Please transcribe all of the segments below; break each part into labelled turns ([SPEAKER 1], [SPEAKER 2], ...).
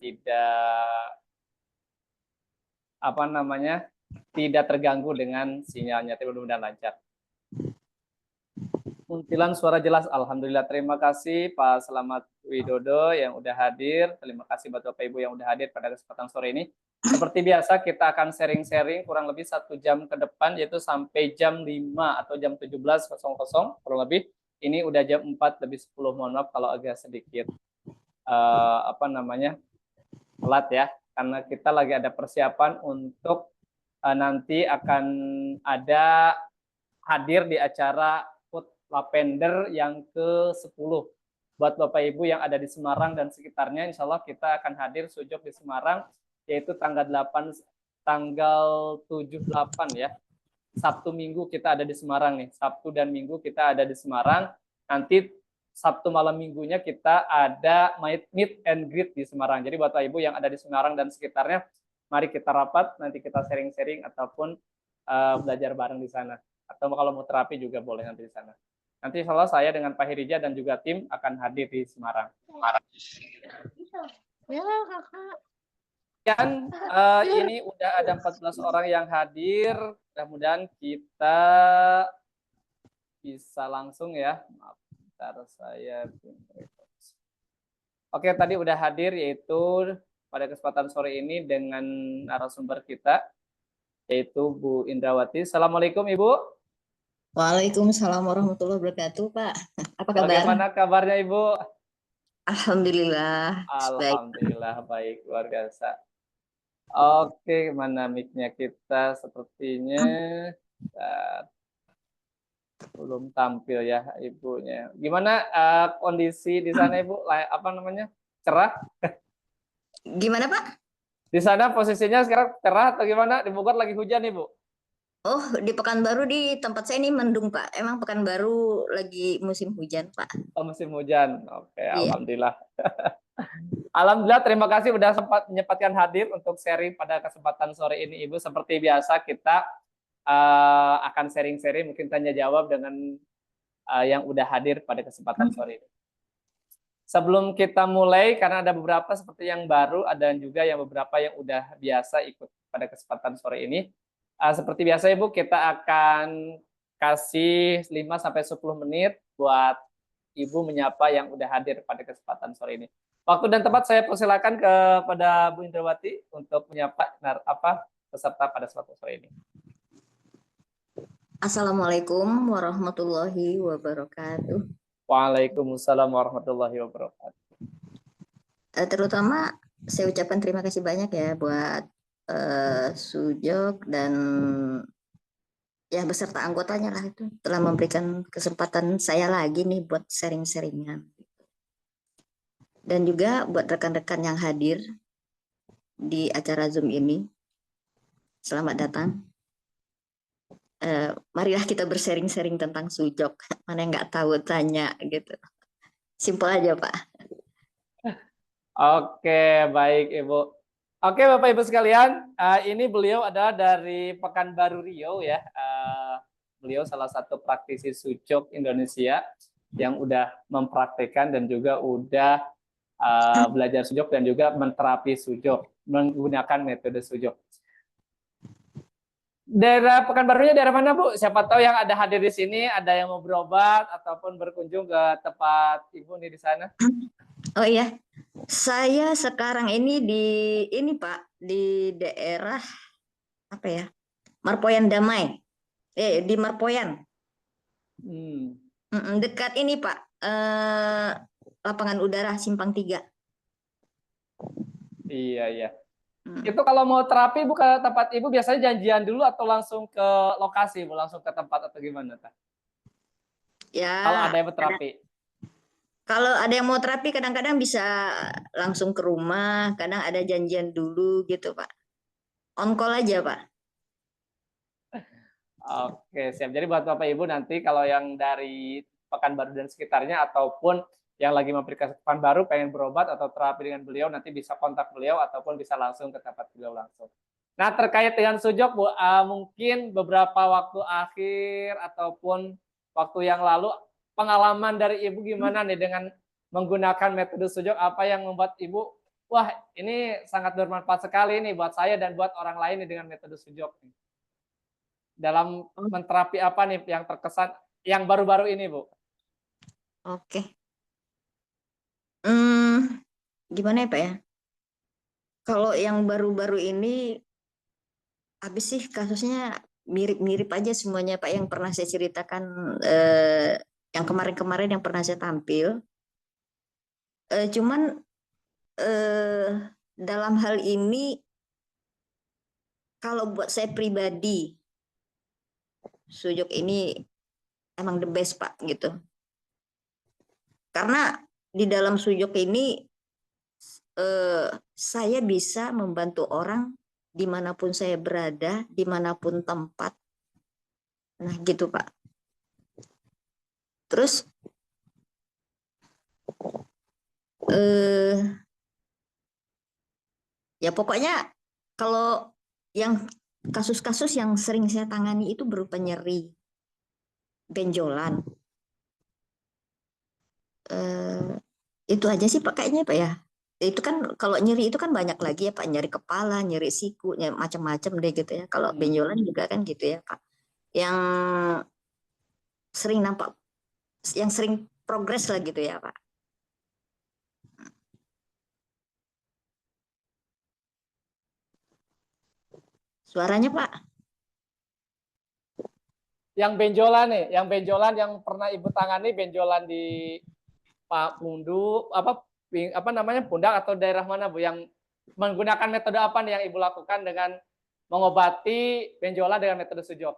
[SPEAKER 1] tidak tidak terganggu dengan sinyalnya. Mudah-mudahan lancar. Kuntilan suara jelas, alhamdulillah. Terima kasih Pak Selamat Widodo yang udah hadir. Terima kasih buat Bapak Ibu yang udah hadir pada kesempatan sore ini. Seperti biasa kita akan sharing-sharing kurang lebih 1 jam ke depan, yaitu sampai jam 5 atau jam 17.00 kurang lebih. Ini udah jam 4 lebih 10. Mohon maaf kalau agak sedikit telat ya, karena kita lagi ada persiapan untuk nanti akan ada hadir di acara Food Lavender yang ke-10. Buat Bapak Ibu yang ada di Semarang dan sekitarnya, insya Allah kita akan hadir sujud di Semarang, yaitu tanggal 7-8 ya. Sabtu Minggu kita ada di Semarang nih. Sabtu dan Minggu kita ada di Semarang. Nanti Sabtu malam Minggunya kita ada meet and greet di Semarang. Jadi buat Bapak Ibu yang ada di Semarang dan sekitarnya, mari kita rapat, nanti kita sharing-sharing ataupun belajar bareng di sana. Atau kalau mau terapi juga boleh nanti di sana. Nanti insya Allah saya dengan Pak Hirija dan juga tim akan hadir di Semarang. Dan ini udah ada 14 orang yang hadir. Mudah-mudahan kita bisa langsung ya. Maaf, bentar saya. Oke, tadi udah hadir yaitu pada kesempatan sore ini dengan narasumber kita, yaitu Bu Indrawati. Assalamualaikum Ibu.
[SPEAKER 2] Waalaikumsalam warahmatullahi wabarakatuh, Pak. Apa kabar?
[SPEAKER 1] Bagaimana kabarnya Ibu?
[SPEAKER 2] Alhamdulillah.
[SPEAKER 1] Alhamdulillah baik, luar biasa. Oke, mana mic-nya kita sepertinya belum tampil ya Ibunya. Gimana kondisi di sana Ibu? Cerah?
[SPEAKER 2] Gimana Pak?
[SPEAKER 1] Di sana posisinya sekarang cerah atau gimana? Di Bogor lagi hujan Ibu?
[SPEAKER 2] Oh, di Pekanbaru di tempat saya ini mendung Pak. Emang Pekanbaru lagi musim hujan Pak.
[SPEAKER 1] Oh, musim hujan. Oke,
[SPEAKER 2] Iya.
[SPEAKER 1] alhamdulillah. Alhamdulillah, terima kasih sudah sempat menyempatkan hadir untuk sharing pada kesempatan sore ini Ibu. Seperti biasa kita akan sharing-sharing, mungkin tanya jawab dengan yang udah hadir pada kesempatan sore ini. Sebelum kita mulai, karena ada beberapa seperti yang baru, ada juga yang beberapa yang udah biasa ikut pada kesempatan sore ini. Seperti biasa Ibu, kita akan kasih 5-10 menit buat Ibu menyapa yang udah hadir pada kesempatan sore ini. Waktu dan tempat saya persilakan kepada Bu Indrawati untuk menyapa peserta pada sore ini.
[SPEAKER 2] Assalamualaikum warahmatullahi wabarakatuh.
[SPEAKER 1] Waalaikumsalam warahmatullahi wabarakatuh.
[SPEAKER 2] Terutama saya ucapkan terima kasih banyak ya buat Sujok dan ya beserta anggotanya lah itu telah memberikan kesempatan saya lagi nih buat sharing-sharingan. Dan juga buat rekan-rekan yang hadir di acara Zoom ini. Selamat datang. Marilah kita bersharing-sharing tentang Sujok. Mana yang nggak tahu tanya gitu. Simpel aja Pak.
[SPEAKER 1] Oke, baik Ibu. Oke Bapak Ibu sekalian, ini beliau adalah dari Pekanbaru Riau ya. Beliau salah satu praktisi Sujok Indonesia yang udah mempraktekkan dan juga udah belajar Sujok dan juga menterapi Sujok menggunakan metode Sujok. Daerah Pekanbarunya daerah mana Bu? Siapa tahu yang ada hadir di sini ada yang mau berobat ataupun berkunjung ke tempat Ibu nih di sana.
[SPEAKER 2] Oh iya, saya sekarang ini Pak di daerah apa ya? Marpoyan Damai. Di Marpoyan. Dekat ini Pak, lapangan udara Simpang 3.
[SPEAKER 1] Iya. Itu kalau mau terapi bukan tempat Ibu biasanya janjian dulu atau langsung ke lokasi, langsung ke tempat atau gimana?
[SPEAKER 2] Ya.
[SPEAKER 1] Kalau ada yang mau terapi.
[SPEAKER 2] Kalau ada yang mau terapi kadang-kadang bisa langsung ke rumah, kadang ada janjian dulu gitu Pak. On call aja Pak.
[SPEAKER 1] Oke, siap. Jadi buat Bapak Ibu nanti kalau yang dari Pekanbaru dan sekitarnya ataupun yang lagi memberikan Pekanbaru pengen berobat atau terapi dengan beliau, nanti bisa kontak beliau ataupun bisa langsung ke tempat beliau langsung. Nah, terkait dengan Sujok Bu, mungkin beberapa waktu akhir ataupun waktu yang lalu pengalaman dari Ibu gimana nih dengan menggunakan metode Sujok? Apa yang membuat Ibu Wah, ini sangat bermanfaat sekali nih buat saya dan buat orang lain nih dengan metode sujok nih. Dalam
[SPEAKER 2] Oh,
[SPEAKER 1] menterapi apa nih yang terkesan yang baru-baru ini, Bu?
[SPEAKER 2] oke. Hmm, gimana ya Pak ya? Kalau yang baru-baru ini, habis sih kasusnya mirip-mirip aja semuanya Pak yang pernah saya ceritakan, yang kemarin-kemarin yang pernah saya tampil. Cuman eh, dalam hal ini, kalau buat saya pribadi, sujud ini emang the best Pak gitu. Karena di dalam sujud ini saya bisa membantu orang dimanapun saya berada, dimanapun tempat. Nah gitu Pak. Terus eh, ya pokoknya kalau yang kasus-kasus yang sering saya tangani itu berupa nyeri, benjolan. Eh, itu aja sih Pak kayaknya Pak ya. Itu kan kalau nyeri itu kan banyak lagi ya Pak, nyeri kepala, nyeri siku, macam-macam deh gitu ya. Kalau
[SPEAKER 1] Hmm.
[SPEAKER 2] benjolan juga kan gitu ya Pak. Yang sering nampak, yang sering progres lah gitu ya Pak. Suaranya Pak.
[SPEAKER 1] Yang benjolan nih, yang benjolan yang pernah Ibu tangani benjolan di Pak pundu apa namanya pundak atau daerah mana Bu yang menggunakan metode apa nih yang Ibu lakukan dengan mengobati benjolan dengan metode sujok?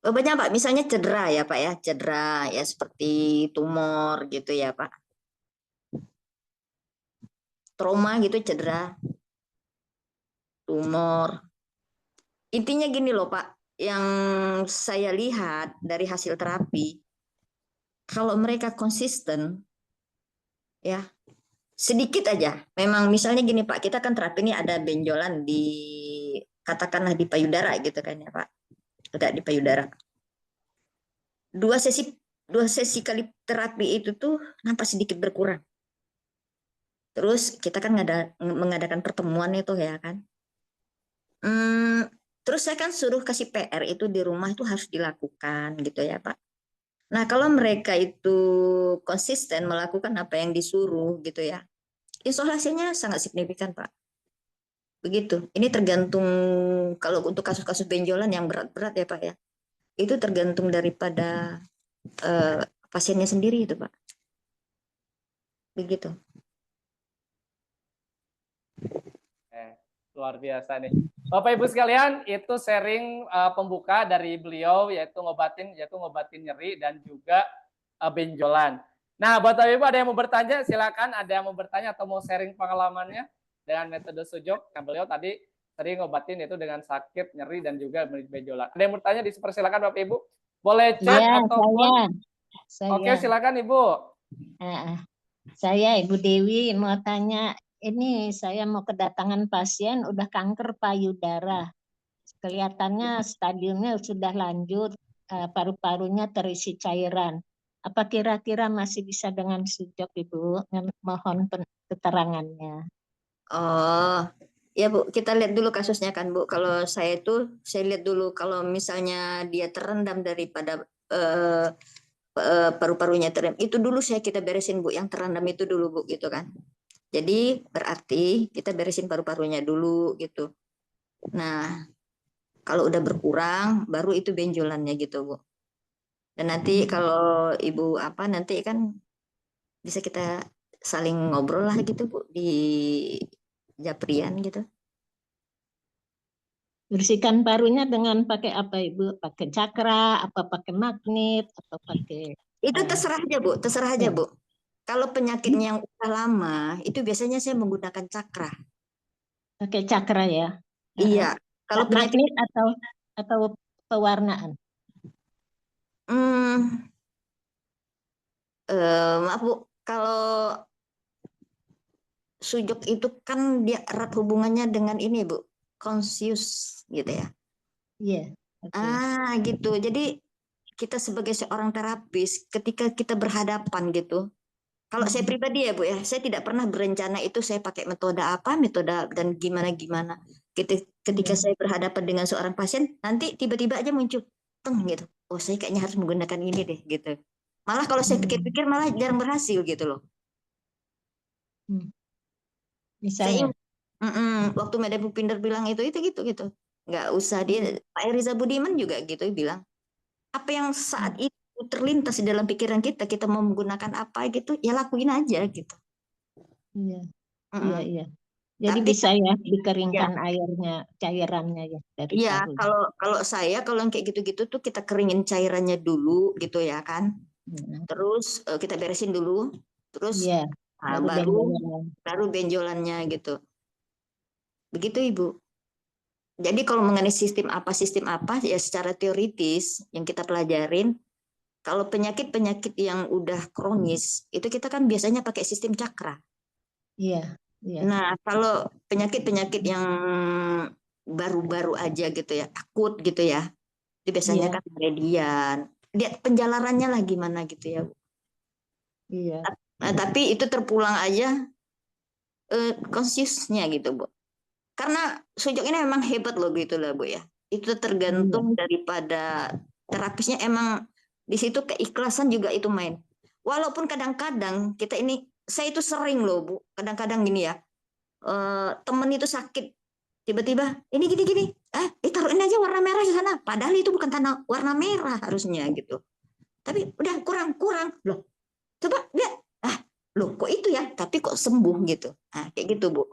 [SPEAKER 2] Banyak Pak, misalnya cedera ya Pak ya, cedera ya seperti tumor gitu ya Pak. Trauma gitu cedera, tumor. Intinya gini loh Pak, yang saya lihat dari hasil terapi, kalau mereka konsisten ya sedikit aja. Memang misalnya gini Pak, kita kan terapi ini ada benjolan di, katakanlah di payudara gitu kan ya Pak. Tidak di payudara. Dua sesi dua sesi kali terapi itu tuh nampak sedikit berkurang. Terus kita kan mengadakan pertemuan itu ya kan. Hmm, terus saya kan suruh kasih PR itu di rumah itu harus dilakukan gitu ya Pak. Nah kalau mereka itu konsisten melakukan apa yang disuruh gitu ya, insya Allah hasilnya sangat signifikan Pak. Begitu. Ini tergantung, kalau untuk kasus-kasus benjolan yang berat-berat ya Pak ya, itu tergantung daripada pasiennya sendiri itu Pak. Begitu.
[SPEAKER 1] Luar biasa nih. Bapak Ibu sekalian, itu sharing pembuka dari beliau yaitu ngobatin nyeri dan juga benjolan. Nah, buat Bapak Ibu ada yang mau bertanya, silakan ada yang mau bertanya atau mau sharing pengalamannya dengan metode sujok. Nah, beliau tadi sering ngobatin itu dengan sakit, nyeri dan juga benjolan. Ada yang bertanya, dipersilakan Bapak Ibu. Boleh chat
[SPEAKER 3] Iya,
[SPEAKER 1] ataupun
[SPEAKER 3] saya.
[SPEAKER 1] oke, silakan Ibu.
[SPEAKER 3] Eh, saya Ibu Dewi mau tanya, ini saya mau kedatangan pasien udah kanker payudara. Kelihatannya stadiumnya sudah lanjut, paru-parunya terisi cairan. Apa kira-kira masih bisa dengan sujok Ibu? Mohon keterangannya.
[SPEAKER 2] Oh, ya Bu, kita lihat dulu kasusnya kan Bu. Kalau saya itu, saya lihat dulu kalau misalnya dia terendam daripada eh, paru-parunya terendam, itu dulu kita beresin Bu, yang terendam itu dulu Bu, gitu kan. Jadi berarti kita beresin paru-parunya dulu gitu. Nah, kalau udah berkurang, baru itu benjolannya gitu Bu. Dan nanti kalau Ibu apa, nanti kan bisa kita saling ngobrol lah gitu Bu, di Japrian gitu.
[SPEAKER 3] Bersihkan parunya dengan pakai apa Ibu? Pakai cakra, apa pakai magnet, atau pakai
[SPEAKER 2] Itu terserah aja Bu, terserah aja
[SPEAKER 3] ya,
[SPEAKER 2] Bu. Kalau penyakitnya yang udah lama, itu biasanya saya menggunakan cakra.
[SPEAKER 3] pakai cakra ya.
[SPEAKER 2] Iya, kalau penyakit,
[SPEAKER 3] Magnet atau pewarnaan.
[SPEAKER 2] hmm, maaf Bu, kalau sujud itu kan dia erat hubungannya dengan ini Bu, konsius gitu ya.
[SPEAKER 3] Iya, oke.
[SPEAKER 2] Gitu. Jadi kita sebagai seorang terapis, ketika kita berhadapan gitu, Kalau saya pribadi ya Bu ya, saya tidak pernah berencana itu saya pakai metode apa, metode dan gimana-gimana. Ketika saya berhadapan dengan seorang pasien, nanti tiba-tiba aja muncul, teng gitu. Oh saya kayaknya harus menggunakan ini deh gitu. Malah kalau saya pikir-pikir malah jarang berhasil gitu loh. Saya
[SPEAKER 3] Misalnya,
[SPEAKER 2] ingat, waktu Madam Pupinder bilang itu gitu. Nggak usah dia, Pak Eriza Budiman juga gitu bilang. Apa yang saat itu terlintas di dalam pikiran kita mau menggunakan apa gitu, ya lakuin aja gitu.
[SPEAKER 3] iya,
[SPEAKER 2] Mm-mm.
[SPEAKER 3] iya. Jadi
[SPEAKER 2] Tapi
[SPEAKER 3] bisa ya
[SPEAKER 2] ya,
[SPEAKER 3] dikeringkan airnya, cairannya ya dari
[SPEAKER 2] iya,
[SPEAKER 3] tahu.
[SPEAKER 2] kalau kalau yang kayak gitu-gitu tuh kita keringin cairannya dulu gitu ya kan. Terus kita beresin dulu, terus
[SPEAKER 3] Iya, baru
[SPEAKER 2] baru
[SPEAKER 3] benjolannya.
[SPEAKER 2] benjolannya gitu. Begitu Ibu. Jadi kalau mengenai sistem apa ya secara teoritis yang kita pelajarin, kalau penyakit-penyakit yang udah kronis itu kita kan biasanya pakai sistem cakra.
[SPEAKER 3] Iya, iya.
[SPEAKER 2] Nah, kalau penyakit-penyakit yang baru-baru aja gitu ya, akut gitu ya, itu biasanya
[SPEAKER 3] Iya,
[SPEAKER 2] kan median. Lihat penjalarannya lah gimana gitu ya, Bu.
[SPEAKER 3] iya.
[SPEAKER 2] Nah, tapi itu terpulang aja konsisnya gitu, Bu. Karena sujok ini memang hebat loh gitu lah, Bu ya. Itu
[SPEAKER 3] Iya,
[SPEAKER 2] tergantung daripada terapisnya emang di situ keikhlasan juga itu main. Walaupun kadang-kadang kita ini, saya itu sering loh, Bu. Kadang-kadang gini ya, temen itu sakit tiba-tiba ini gini-gini taruhin aja warna merah di sana padahal itu bukan tanah warna merah harusnya gitu tapi udah kurang loh coba lihat loh kok itu ya tapi kok sembuh gitu kayak gitu Bu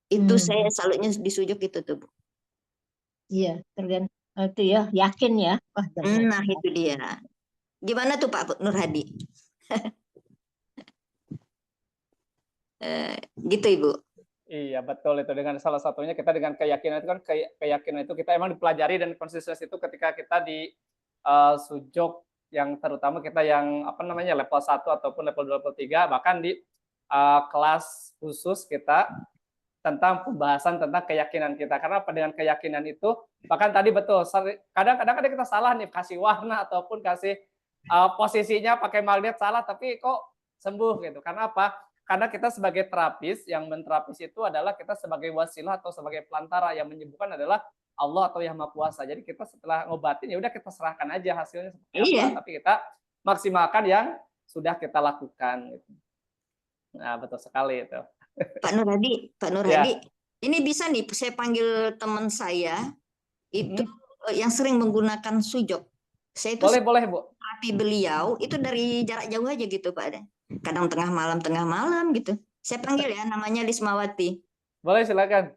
[SPEAKER 2] itu saya salutnya disujud gitu tuh Bu.
[SPEAKER 3] iya. Tergantung itu ya, yakin ya. Wah, benar.
[SPEAKER 2] Nah itu dia gimana tuh Pak Nur Hadi. Gitu Ibu.
[SPEAKER 1] Iya betul itu dengan salah satunya kita dengan keyakinan itu kan keyakinan itu kita emang dipelajari dan konsistensi itu ketika kita di sujud yang terutama kita yang apa namanya level 1 ataupun level 2 level 3 bahkan di kelas khusus kita tentang pembahasan tentang keyakinan kita karena apa dengan keyakinan itu bahkan tadi betul kadang-kadang kita salah nih kasih warna ataupun kasih posisinya pakai magnet salah tapi kok sembuh gitu karena apa karena kita sebagai terapis yang menterapis itu adalah kita sebagai wasilah atau sebagai pelantara yang menyembuhkan adalah Allah atau Yang Maha Kuasa. Jadi kita setelah ngobatin ya udah kita serahkan aja hasilnya seperti apa,
[SPEAKER 2] Iya
[SPEAKER 1] tapi kita maksimalkan yang sudah kita lakukan gitu. Nah, betul sekali itu.
[SPEAKER 2] Pak Nur
[SPEAKER 1] Ya,
[SPEAKER 2] Hadi ini bisa nih saya panggil teman saya itu yang sering menggunakan sujud saya itu
[SPEAKER 1] boleh Bu.
[SPEAKER 2] terapi beliau itu dari jarak jauh aja gitu Pak. Kadang tengah malam gitu. Saya panggil ya namanya Lismawati.
[SPEAKER 1] Boleh silakan.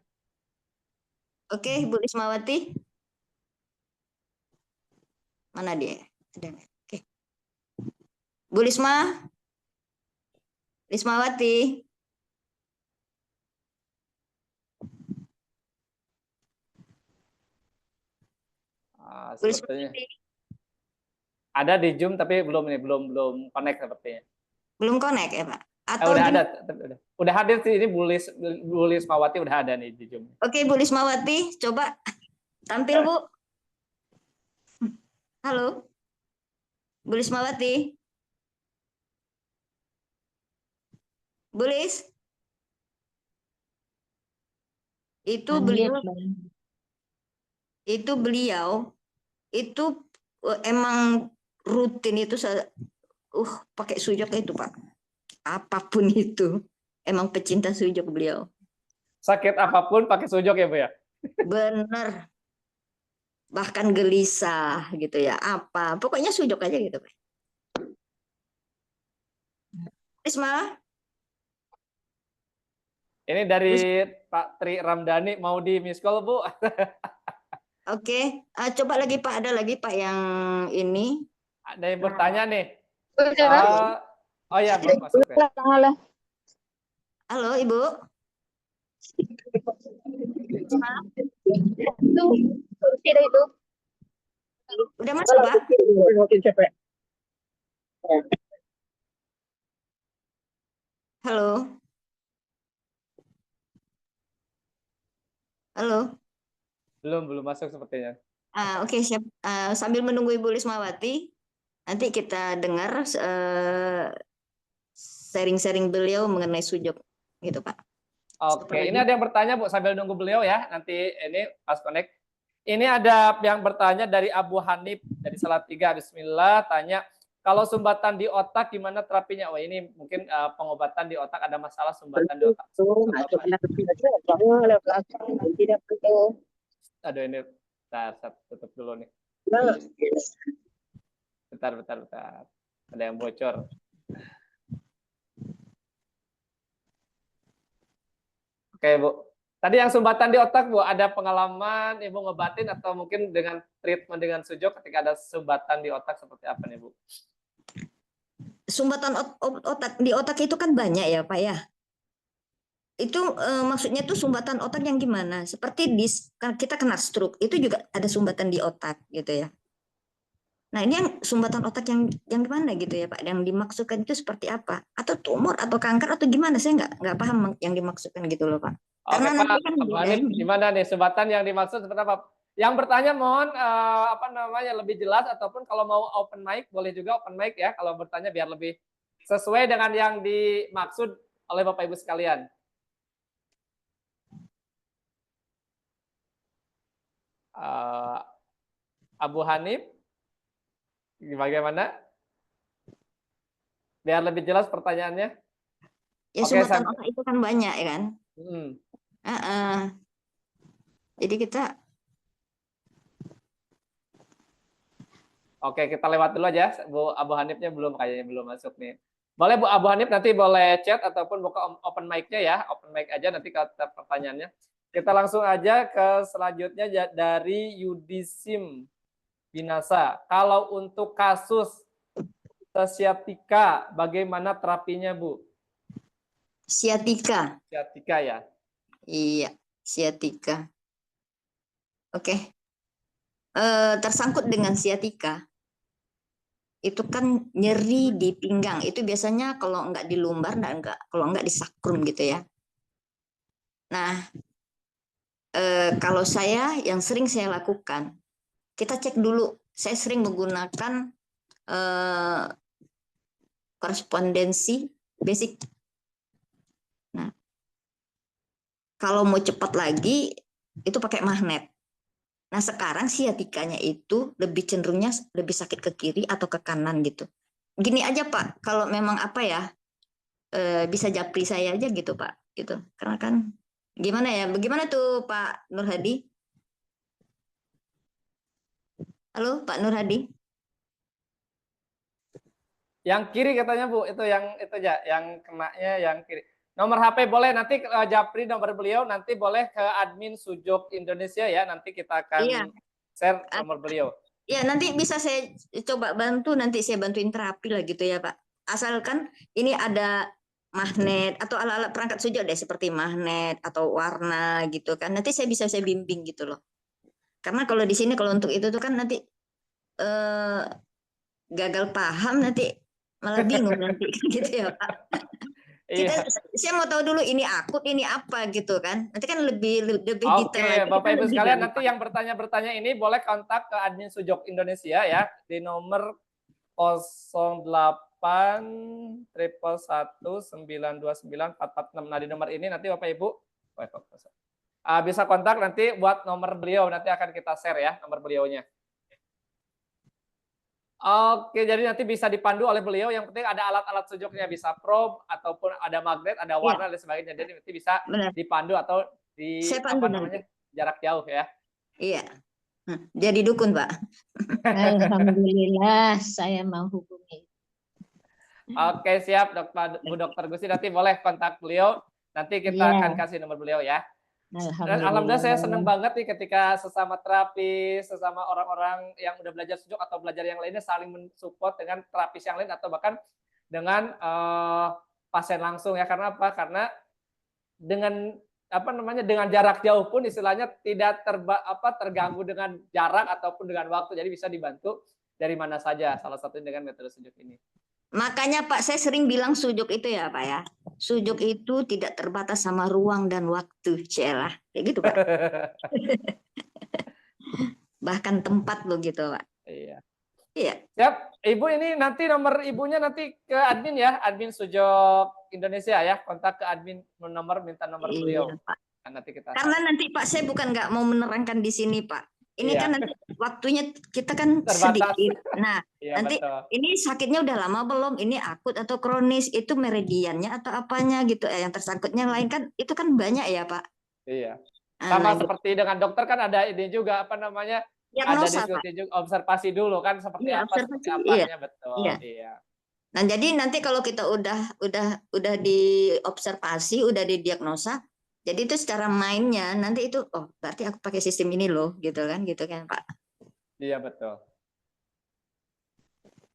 [SPEAKER 2] Oke, Bu Lismawati. Mana dia? Ada. Oke. Bu Lismawati. Bu
[SPEAKER 1] Sepertinya
[SPEAKER 2] Lismawati.
[SPEAKER 1] ada di Zoom tapi belum connect sepertinya.
[SPEAKER 2] Belum connect ya Pak? Atau
[SPEAKER 1] Udah ada,
[SPEAKER 2] gimana?
[SPEAKER 1] udah hadir sih ini Bu Lismawati udah ada nih di Zoom.
[SPEAKER 2] Oke, Bu Lismawati, coba tampil Bu. Halo, Bu Lismawati. Bu Lis, itu
[SPEAKER 3] Unmute,
[SPEAKER 2] beliau
[SPEAKER 3] Bang.
[SPEAKER 2] itu emang rutin itu pakai sujud itu Pak. Apapun itu, emang pecinta sujud beliau.
[SPEAKER 1] Sakit apapun pakai sujud ya Bu ya.
[SPEAKER 2] Bener, bahkan gelisah gitu ya. Apa, pokoknya sujud aja gitu Pak. Risma,
[SPEAKER 1] Ini dari Pak Tri Ramdhani mau di miss call Bu.
[SPEAKER 2] oke. Coba lagi Pak, ada lagi Pak yang ini.
[SPEAKER 1] Ada yang bertanya nih.
[SPEAKER 2] Halo,
[SPEAKER 1] Oh ya belum masuk ya.
[SPEAKER 2] halo Ibu. Risma, udah masuk Pak? Halo, halo.
[SPEAKER 1] Belum masuk sepertinya.
[SPEAKER 2] Oke, siap. Sambil menunggu Ibu Lismawati, nanti kita dengar sharing-sharing beliau mengenai sujud gitu Pak.
[SPEAKER 1] Oke, ini ada yang bertanya Bu sambil nunggu beliau ya. Nanti ini pas connect. Ini ada yang bertanya dari Abu Hanif dari Salatiga. Bismillah, tanya kalau sumbatan di otak gimana terapinya? Oh ini mungkin pengobatan di otak, ada masalah sumbatan di otak. Aduh ini, bentar, tutup dulu nih. Bentar. Ada yang bocor. Oke Bu, tadi yang sumbatan di otak Bu, ada pengalaman Ibu ngebatin atau mungkin dengan treatment dengan sujud ketika ada sumbatan di otak seperti apa nih Bu?
[SPEAKER 2] Sumbatan otak di otak itu kan banyak ya Pak ya. Itu maksudnya tuh sumbatan otak yang gimana? Seperti kita kena stroke, itu juga ada sumbatan di otak gitu ya. Nah ini yang sumbatan otak yang gimana gitu ya Pak? Yang dimaksudkan itu seperti apa? Atau tumor atau kanker atau gimana? Saya nggak paham yang dimaksudkan gitu loh Pak.
[SPEAKER 1] Oke
[SPEAKER 2] Karena
[SPEAKER 1] Pak,
[SPEAKER 2] nanti kan
[SPEAKER 1] Abu Hanif, gimana nih sumbatan yang dimaksud seperti apa? Yang bertanya mohon lebih jelas, ataupun kalau mau open mic boleh juga open mic ya kalau bertanya biar lebih sesuai dengan yang dimaksud oleh Bapak Ibu sekalian. Abu Hanif, bagaimana? Biar lebih jelas pertanyaannya.
[SPEAKER 2] ya sumbatan otak itu kan banyak ya kan. Jadi kita
[SPEAKER 1] Oke, kita lewat dulu aja. Bu Abu Hanifnya kayaknya belum masuk nih. Boleh Bu Abu Hanif nanti boleh chat ataupun buka open mic-nya ya. Open mic aja nanti kalau pertanyaannya. Kita langsung aja ke selanjutnya dari Yudisim Binasa. Kalau untuk kasus sciatica, bagaimana terapinya Bu?
[SPEAKER 2] Sciatica.
[SPEAKER 1] Sciatica ya?
[SPEAKER 2] Iya, sciatica. Oke. Tersangkut dengan sciatica. Itu kan nyeri di pinggang. Itu biasanya kalau enggak di lumbar, kalau enggak di sakrum gitu ya. Nah, kalau yang sering saya lakukan, kita cek dulu. Saya sering menggunakan korespondensi basic. Nah, kalau mau cepat lagi, itu pakai magnet. Nah, sekarang sciaticanya itu lebih cenderungnya lebih sakit ke kiri atau ke kanan gitu. Gini aja Pak, kalau memang bisa japri saya aja gitu Pak, gitu. Karena kan gimana ya? Bagaimana tuh Pak Nur Hadi? Halo Pak Nur Hadi?
[SPEAKER 1] Yang kiri katanya Bu, itu aja, yang kenanya yang kiri. Nomor HP boleh nanti japri nomor beliau, nanti boleh ke admin Sujok Indonesia ya, nanti kita akan share nomor beliau.
[SPEAKER 2] Ya, nanti bisa saya coba bantu, nanti saya bantuin terapi lah gitu ya Pak. Asalkan ini ada magnet atau alat-alat perangkat sujud deh, seperti magnet atau warna gitu kan. Nanti saya bimbing gitu loh. Karena kalau di sini kalau untuk itu tuh kan nanti gagal paham, nanti malah bingung nanti gitu ya Pak. Saya mau tahu dulu ini akut, ini apa gitu kan. Nanti kan lebih detail lagi.
[SPEAKER 1] Oke, Bapak Ibu sekalian, nanti yang bertanya ini boleh kontak ke admin Sujok Indonesia ya di nomor 08 111 929 446. Nah, di nomor ini nanti Bapak Ibu bisa kontak nanti buat nomor beliau, nanti akan kita share ya nomor beliaunya. Oke, jadi nanti bisa dipandu oleh beliau. Yang penting ada alat-alat sujuknya, bisa probe ataupun ada magnet, ada warna dan sebagainya. Jadi nanti bisa dipandu atau jarak jauh ya.
[SPEAKER 2] Iya. Jadi dukun Pak.
[SPEAKER 3] Alhamdulillah saya mau hubungi.
[SPEAKER 1] Oke, siap Bu Dokter Gusti, nanti boleh kontak beliau. Nanti kita akan kasih nomor beliau ya. Dan alhamdulillah saya senang banget nih ketika sesama terapis, sesama orang-orang yang udah belajar sujud atau belajar yang lainnya saling mensupport dengan terapis yang lain atau bahkan dengan pasien langsung ya. Karena apa? Karena dengan dengan jarak jauh pun istilahnya tidak terganggu dengan jarak ataupun dengan waktu. Jadi bisa dibantu dari mana saja, salah satunya dengan metode sujud ini.
[SPEAKER 2] Makanya Pak, saya sering bilang sujud itu ya Pak ya. Sujud itu tidak terbatas sama ruang dan waktu, celah. Kayak gitu Pak. Bahkan tempat lo gitu Pak.
[SPEAKER 1] Iya.
[SPEAKER 2] Iya.
[SPEAKER 1] Siap, Ibu ini nanti nomor ibunya nanti ke admin ya, admin Sujok Indonesia ya, kontak ke admin minta nomor beliau.
[SPEAKER 2] Iya, Pak.
[SPEAKER 1] Nah, nanti kita
[SPEAKER 2] Karena nanti Pak saya bukan nggak mau menerangkan di sini Pak. Ini
[SPEAKER 1] Iya.
[SPEAKER 2] kan nanti waktunya kita kan
[SPEAKER 1] Terbatas.
[SPEAKER 2] sedikit. Nah,
[SPEAKER 1] Iya,
[SPEAKER 2] nanti
[SPEAKER 1] betul.
[SPEAKER 2] ini sakitnya udah lama belum? Ini akut atau kronis? Itu meridiannya atau apanya gitu? Yang tersangkutnya lain kan itu kan banyak ya Pak.
[SPEAKER 1] Iya.
[SPEAKER 2] Nah,
[SPEAKER 1] Sama seperti dengan dokter kan ada ini juga apa namanya? Ada
[SPEAKER 2] diagnosa Pak.
[SPEAKER 1] diskusi juga observasi dulu kan seperti
[SPEAKER 2] Iya,
[SPEAKER 1] apa seperti
[SPEAKER 2] observasi. Iya,
[SPEAKER 1] apanya betul.
[SPEAKER 2] iya.
[SPEAKER 1] Iya.
[SPEAKER 2] Nah, jadi nanti kalau kita udah diobservasi, udah didiagnosa, jadi itu secara mainnya nanti itu oh berarti aku pakai sistem ini loh, gitu kan Pak.
[SPEAKER 1] Iya, betul.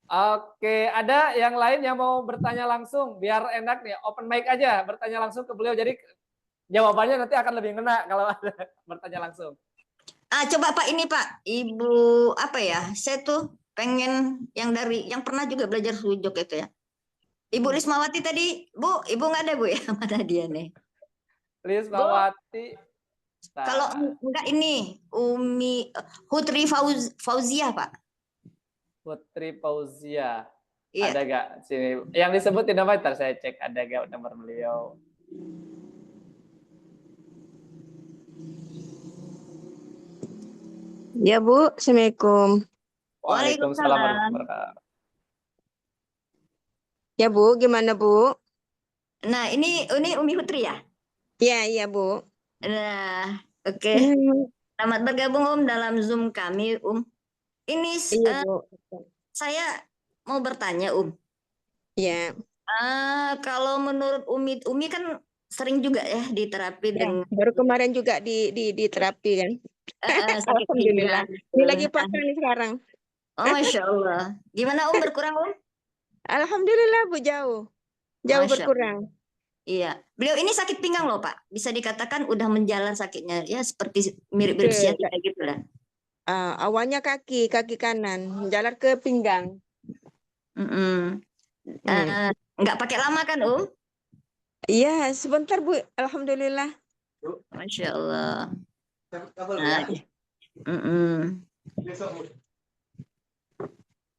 [SPEAKER 1] Oke, ada yang lain yang mau bertanya langsung biar enak nih, open mic aja, bertanya langsung ke beliau jadi jawabannya nanti akan lebih ngena kalau ada bertanya langsung.
[SPEAKER 2] Coba Pak ini Pak, Ibu apa ya? Saya tuh pengen yang pernah juga belajar sujud itu ya. Ibu Rismawati tadi, Bu, Ibu nggak ada Bu ya? Mana dia nih? Bu,
[SPEAKER 1] Lismawati.
[SPEAKER 2] kalau enggak ini Hutri Fauziah Pak.
[SPEAKER 1] Putri Fauzia.
[SPEAKER 2] Iya.
[SPEAKER 1] Ada gak sini? Yang disebutin nama ntar saya cek ada gak nomor beliau.
[SPEAKER 4] Ya Bu, Assalamualaikum.
[SPEAKER 1] Waalaikumsalam warahmatullahi wabarakatuh.
[SPEAKER 4] Ya Bu, gimana Bu?
[SPEAKER 2] Nah, ini Umi Hutri ya?
[SPEAKER 4] Iya Bu.
[SPEAKER 2] Nah, oke. Selamat bergabung dalam Zoom kami, Ini
[SPEAKER 4] Iya Bu.
[SPEAKER 2] saya mau bertanya,
[SPEAKER 4] Iya.
[SPEAKER 2] Kalau menurut Umi kan sering juga ya diterapi
[SPEAKER 4] Ya,
[SPEAKER 2] dengan
[SPEAKER 4] baru kemarin juga diterapi kan.
[SPEAKER 2] sakit
[SPEAKER 4] Alhamdulillah.
[SPEAKER 2] pinggang.
[SPEAKER 4] Ini lagi puasa nih sekarang.
[SPEAKER 2] Oh, Masya Allah. Gimana berkurang
[SPEAKER 4] Alhamdulillah Bu, jauh
[SPEAKER 2] Masya
[SPEAKER 4] berkurang.
[SPEAKER 2] Allah. Iya, beliau ini sakit pinggang loh Pak. Bisa dikatakan udah menjalar sakitnya ya seperti mirip-mirip siatika gitu lah.
[SPEAKER 4] Awalnya kaki kanan, jalan ke pinggang.
[SPEAKER 2] Nggak pakai lama kan
[SPEAKER 4] Iya, sebentar Bu. Alhamdulillah.
[SPEAKER 2] Masya Allah.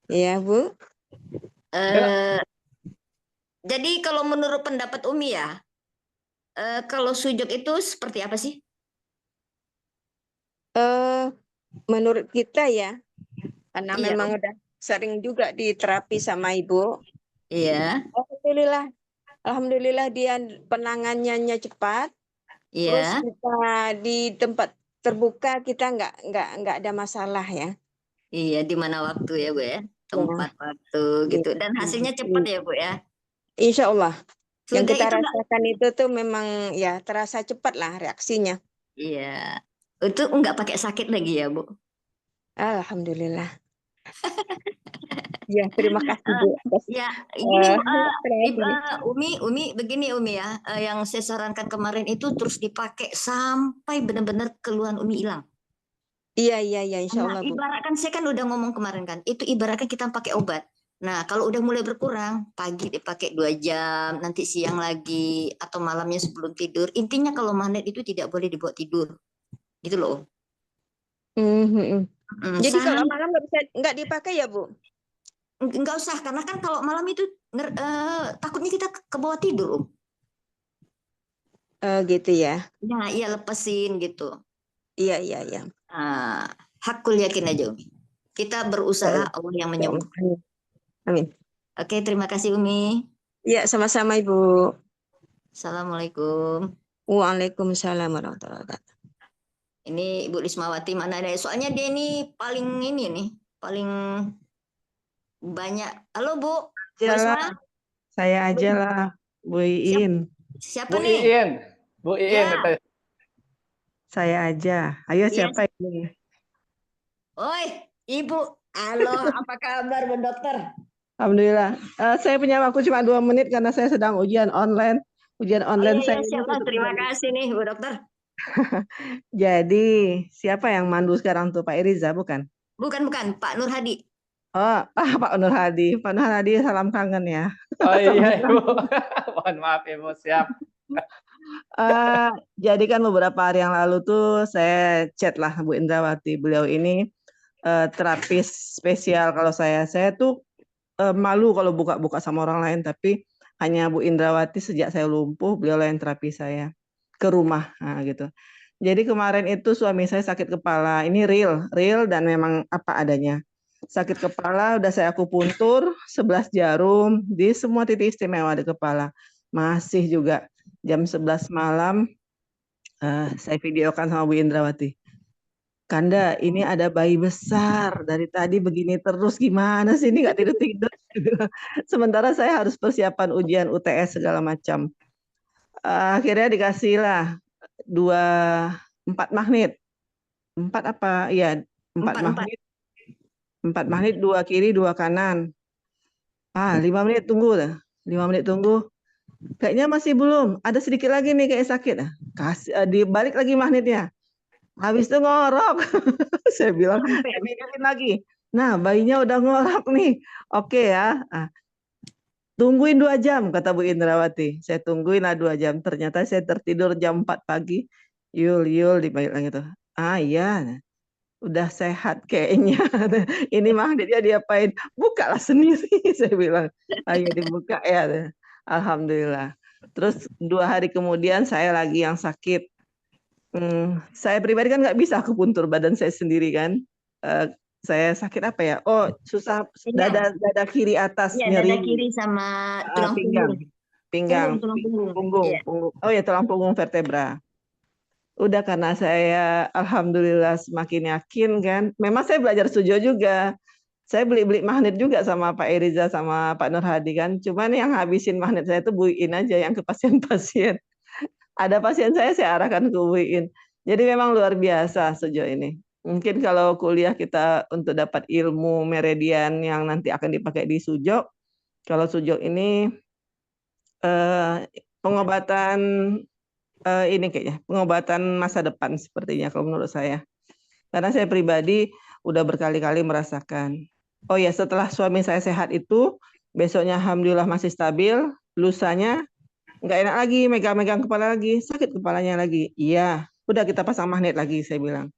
[SPEAKER 4] Iya Bu.
[SPEAKER 2] Jadi kalau menurut pendapat Umi ya, kalau sujud itu seperti apa sih?
[SPEAKER 4] Menurut kita ya, karena
[SPEAKER 2] Iya.
[SPEAKER 4] memang udah sering juga diterapi sama Ibu.
[SPEAKER 2] Iya.
[SPEAKER 4] Alhamdulillah dia penanganannya cepat. Terus
[SPEAKER 2] Iya.
[SPEAKER 4] kita di tempat terbuka kita nggak ada masalah ya.
[SPEAKER 2] Iya, di mana waktu ya Bu ya, tempat waktu gitu. Dan hasilnya cepat ya Bu ya.
[SPEAKER 4] Insya Allah. Yang
[SPEAKER 2] Sudah
[SPEAKER 4] kita
[SPEAKER 2] itu
[SPEAKER 4] rasakan itu tuh memang ya terasa cepat lah reaksinya.
[SPEAKER 2] Iya. Itu nggak pakai sakit lagi ya Bu.
[SPEAKER 4] Alhamdulillah. Ya, terima kasih Bu.
[SPEAKER 2] Ya, gini Umi begini Umi ya, yang saya sarankan kemarin itu terus dipakai sampai benar-benar keluhan Umi hilang.
[SPEAKER 4] Iya, Insya Allah Bu.
[SPEAKER 2] Ibaratkan saya kan udah ngomong kemarin kan, itu ibaratkan kita pakai obat. Nah, kalau udah mulai berkurang, pagi dipakai 2 jam, nanti siang lagi, atau malamnya sebelum tidur. Intinya kalau magnet itu tidak boleh dibawa tidur. Gitu loh.
[SPEAKER 4] Jadi kalau malam nggak dipakai ya Bu?
[SPEAKER 2] Nggak usah, karena kan kalau malam itu takutnya kita ke bawah tidur.
[SPEAKER 4] Gitu ya.
[SPEAKER 2] Nah, iya lepasin gitu.
[SPEAKER 4] Iya.
[SPEAKER 2] Hakul yakin aja Umi. Kita berusaha, Allah yang menyembuhkan.
[SPEAKER 4] Amin.
[SPEAKER 2] Oke, terima kasih Umi.
[SPEAKER 4] Iya, sama-sama Ibu.
[SPEAKER 2] Assalamualaikum.
[SPEAKER 4] Waalaikumsalam warahmatullahi wabarakatuh.
[SPEAKER 2] Ini Ibu Rismawati mana ada? Soalnya dia ini paling paling banyak. Halo Bu.
[SPEAKER 5] Saya aja lah, Bu Iin.
[SPEAKER 2] Siapa
[SPEAKER 1] Bu
[SPEAKER 2] nih?
[SPEAKER 1] Iin. Bu Iin.
[SPEAKER 2] Ya.
[SPEAKER 5] Saya aja. Ayo siapa ini?
[SPEAKER 2] Oi, Ibu. Halo, apa kabar Bu Dokter?
[SPEAKER 5] Alhamdulillah. Saya punya waktu cuma 2 menit karena saya sedang ujian online. Saya.
[SPEAKER 2] Siapa? Terima kasih nih Bu Dokter.
[SPEAKER 5] Jadi siapa yang mandu sekarang tuh, Pak Iriza bukan?
[SPEAKER 2] Bukan, Pak Nur Hadi.
[SPEAKER 5] Oh, Pak Nur Hadi. Pak Nur Hadi salam kangen ya.
[SPEAKER 1] Oh iya Ibu. Mohon maaf Ibu, siap.
[SPEAKER 5] Jadi kan beberapa hari yang lalu tuh saya chat lah Bu Indrawati. Beliau ini terapis spesial kalau saya. Saya tuh malu kalau buka-buka sama orang lain, tapi hanya Bu Indrawati sejak saya lumpuh, beliau yang terapi saya ke rumah, nah, gitu. Jadi kemarin itu suami saya sakit kepala, ini real dan memang apa adanya. Sakit kepala, udah saya akupuntur 11 jarum di semua titik istimewa di kepala. Masih juga jam 11 malam saya videokan sama Bu Indrawati. Kanda, ini ada bayi besar dari tadi begini terus, gimana sih ini nggak tidur-tidur. Sementara saya harus persiapan ujian UTS segala macam. Akhirnya dikasihlah 4 magnet. 4 apa? Iya, 4
[SPEAKER 2] Empat.
[SPEAKER 5] magnet. 4 magnet, 2 kiri, 2 kanan. 5 menit tunggu dah. 5 menit tunggu. Kayaknya masih belum. Ada sedikit lagi nih kayak sakit. Dibalik lagi magnetnya. Habis itu ngorok. Saya bilang, "Bikin lagi." Nah, bayinya udah ngorok nih. Oke ya. Tungguin 2 jam, kata Bu Indrawati. Saya tungguin lah 2 jam. Ternyata saya tertidur jam 4 pagi. Yul, dibalik lagi tuh. Iya, udah sehat kayaknya. Ini magnetnya diapain? Bukalah sendiri, saya bilang. Ayo dibuka ya. Alhamdulillah. Terus 2 hari kemudian saya lagi yang sakit. Saya pribadi kan nggak bisa akupuntur badan saya sendiri kan. Saya sakit apa ya? Oh, susah dada kiri atas
[SPEAKER 2] Iya, dada
[SPEAKER 5] nyeri.
[SPEAKER 2] kiri sama tulang
[SPEAKER 5] Pinggang,
[SPEAKER 2] punggung. Tulang punggung.
[SPEAKER 5] punggung.
[SPEAKER 2] Iya.
[SPEAKER 5] Oh ya, tulang punggung vertebra. Udah karena saya alhamdulillah semakin yakin kan. Memang saya belajar sujo juga. Saya beli magnet juga sama Pak Eriza sama Pak Nur Hadi kan. Cuman yang habisin magnet saya itu Bu Iin aja yang ke pasien-pasien. Ada pasien saya arahkan ke Bu Iin. Jadi memang luar biasa sujo ini. Mungkin kalau kuliah kita untuk dapat ilmu meridian yang nanti akan dipakai di sujo. Kalau sujo ini pengobatan ini kayaknya pengobatan masa depan sepertinya kalau menurut saya. Karena saya pribadi udah berkali-kali merasakan. Oh ya, setelah suami saya sehat itu, besoknya alhamdulillah masih stabil, lusanya nggak enak lagi, megang-megang kepala lagi, sakit kepalanya lagi. Iya, udah kita pasang magnet lagi, saya bilang.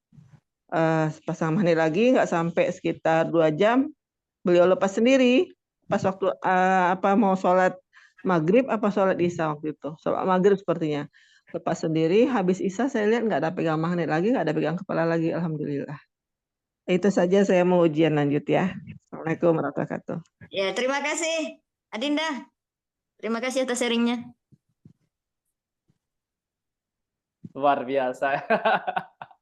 [SPEAKER 5] Pasang magnet lagi, nggak sampai sekitar 2 jam, beliau lepas sendiri. Pas waktu mau sholat maghrib apa sholat isya waktu itu. Sholat maghrib sepertinya. Lepas sendiri, habis isya saya lihat nggak ada pegang magnet lagi, nggak ada pegang kepala lagi, alhamdulillah. Itu saja saya mau ujian lanjut ya. Assalamualaikum warahmatullahi wabarakatuh.
[SPEAKER 2] Ya, terima kasih Adinda. Terima kasih atas sharingnya.
[SPEAKER 1] Luar biasa.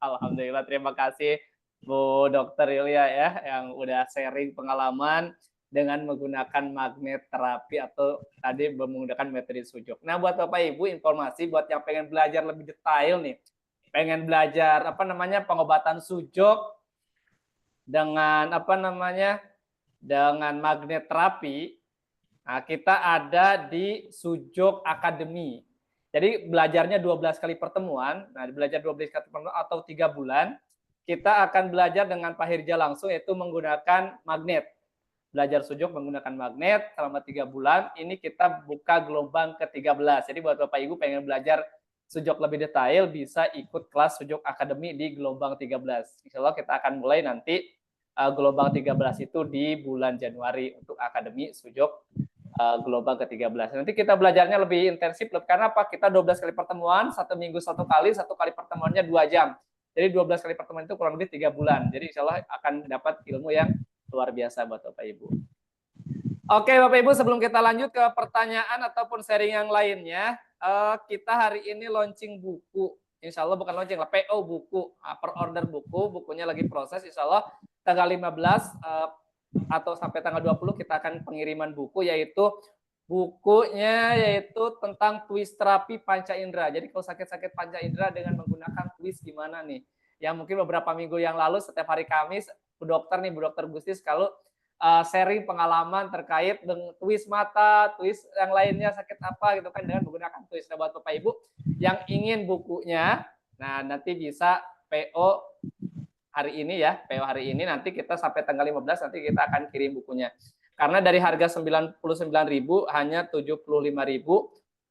[SPEAKER 1] Alhamdulillah, terima kasih Bu Dokter Yulia ya yang udah sharing pengalaman dengan menggunakan magnet terapi atau tadi menggunakan metode sujok. Nah, buat Bapak Ibu informasi buat yang pengen belajar lebih detail nih, pengen belajar pengobatan sujok dengan dengan magnet terapi. Nah, kita ada di Sujok Academy. Jadi belajarnya 12 kali pertemuan. Nah, belajar 12 kali pertemuan atau 3 bulan, kita akan belajar dengan Pak Hirja langsung yaitu menggunakan magnet. Belajar sujok menggunakan magnet selama 3 bulan. Ini kita buka gelombang ke-13. Jadi buat Bapak Ibu pengen belajar sujok lebih detail bisa ikut kelas Sujok Academy di gelombang 13. Insya Allah kita akan mulai nanti gelombang 13 itu di bulan Januari untuk Akademi Sujok gelombang ke-13. Nanti kita belajarnya lebih intensif karena apa? Kita 12 kali pertemuan, 1 minggu 1 kali, 1 kali pertemuannya 2 jam. Jadi 12 kali pertemuan itu kurang lebih 3 bulan. Jadi insya Allah akan dapat ilmu yang luar biasa buat Bapak Ibu. Oke Bapak Ibu, sebelum kita lanjut ke pertanyaan ataupun sharing yang lainnya, kita hari ini launching buku. Insya Allah bukan launching lah, PO buku, per order buku, bukunya lagi proses. Insya Allah tanggal 15 atau sampai tanggal 20 kita akan pengiriman buku bukunya yaitu tentang twist terapi panca indera. Jadi kalau sakit-sakit panca indera dengan menggunakan twist gimana nih? Yang mungkin beberapa minggu yang lalu setiap hari Kamis Bu Dokter Gustis kalau sharing pengalaman terkait dengan twist mata, twist yang lainnya sakit apa gitu kan dengan menggunakan twist. Nah, buat Bapak Ibu yang ingin bukunya, nah nanti bisa PO hari ini ya, PO hari ini nanti kita sampai tanggal 15 nanti kita akan kirim bukunya. Karena dari harga 99.000 hanya 75.000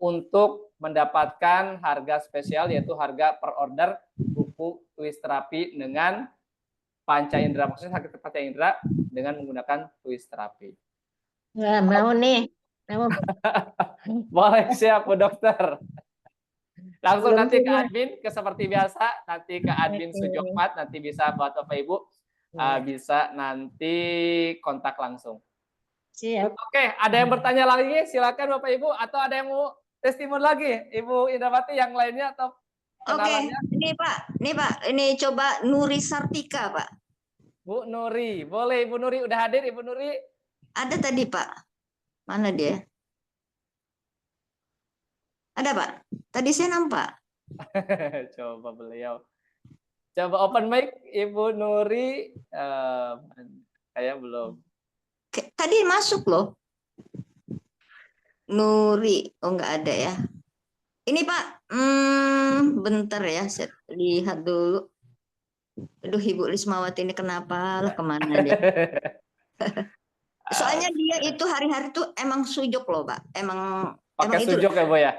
[SPEAKER 1] untuk mendapatkan harga spesial yaitu harga per order buku twist terapi dengan panca indera, maksudnya sakit panca indera dengan menggunakan twist terapi.
[SPEAKER 3] Wah, mau nih. Mau.
[SPEAKER 1] Boleh, siap Bu Dokter. Langsung
[SPEAKER 3] Belum
[SPEAKER 1] nanti ke
[SPEAKER 3] punya.
[SPEAKER 1] admin, seperti biasa, nanti ke admin
[SPEAKER 3] Oke.
[SPEAKER 1] Sujokmat, nanti bisa buat Bapak Ibu
[SPEAKER 3] Iya.
[SPEAKER 1] bisa nanti kontak langsung.
[SPEAKER 3] Siap.
[SPEAKER 1] Oke, ada yang bertanya lagi? Silakan Bapak Ibu, atau ada yang mau testimoni lagi, Ibu Indrawati, yang lainnya atau
[SPEAKER 2] Oke,
[SPEAKER 1] kenalannya?
[SPEAKER 2] ini Pak, ini coba Nuri Sartika Pak.
[SPEAKER 1] Bu Nuri, boleh Ibu Nuri, udah hadir Ibu Nuri?
[SPEAKER 2] Ada tadi Pak, mana dia? Ada Pak, tadi saya nampak.
[SPEAKER 1] Coba beliau. Coba open mic Ibu Nuri, saya belum.
[SPEAKER 2] Tadi masuk loh. Nuri, oh nggak ada ya. Ini Pak, bentar ya, saya lihat dulu. Aduh, Ibu Lismawati ini kenapa lah, kemana dia? Soalnya dia itu hari-hari tuh emang sujok loh Pak, emang
[SPEAKER 1] Pakai
[SPEAKER 2] itu.
[SPEAKER 1] sujok ya Bu ya?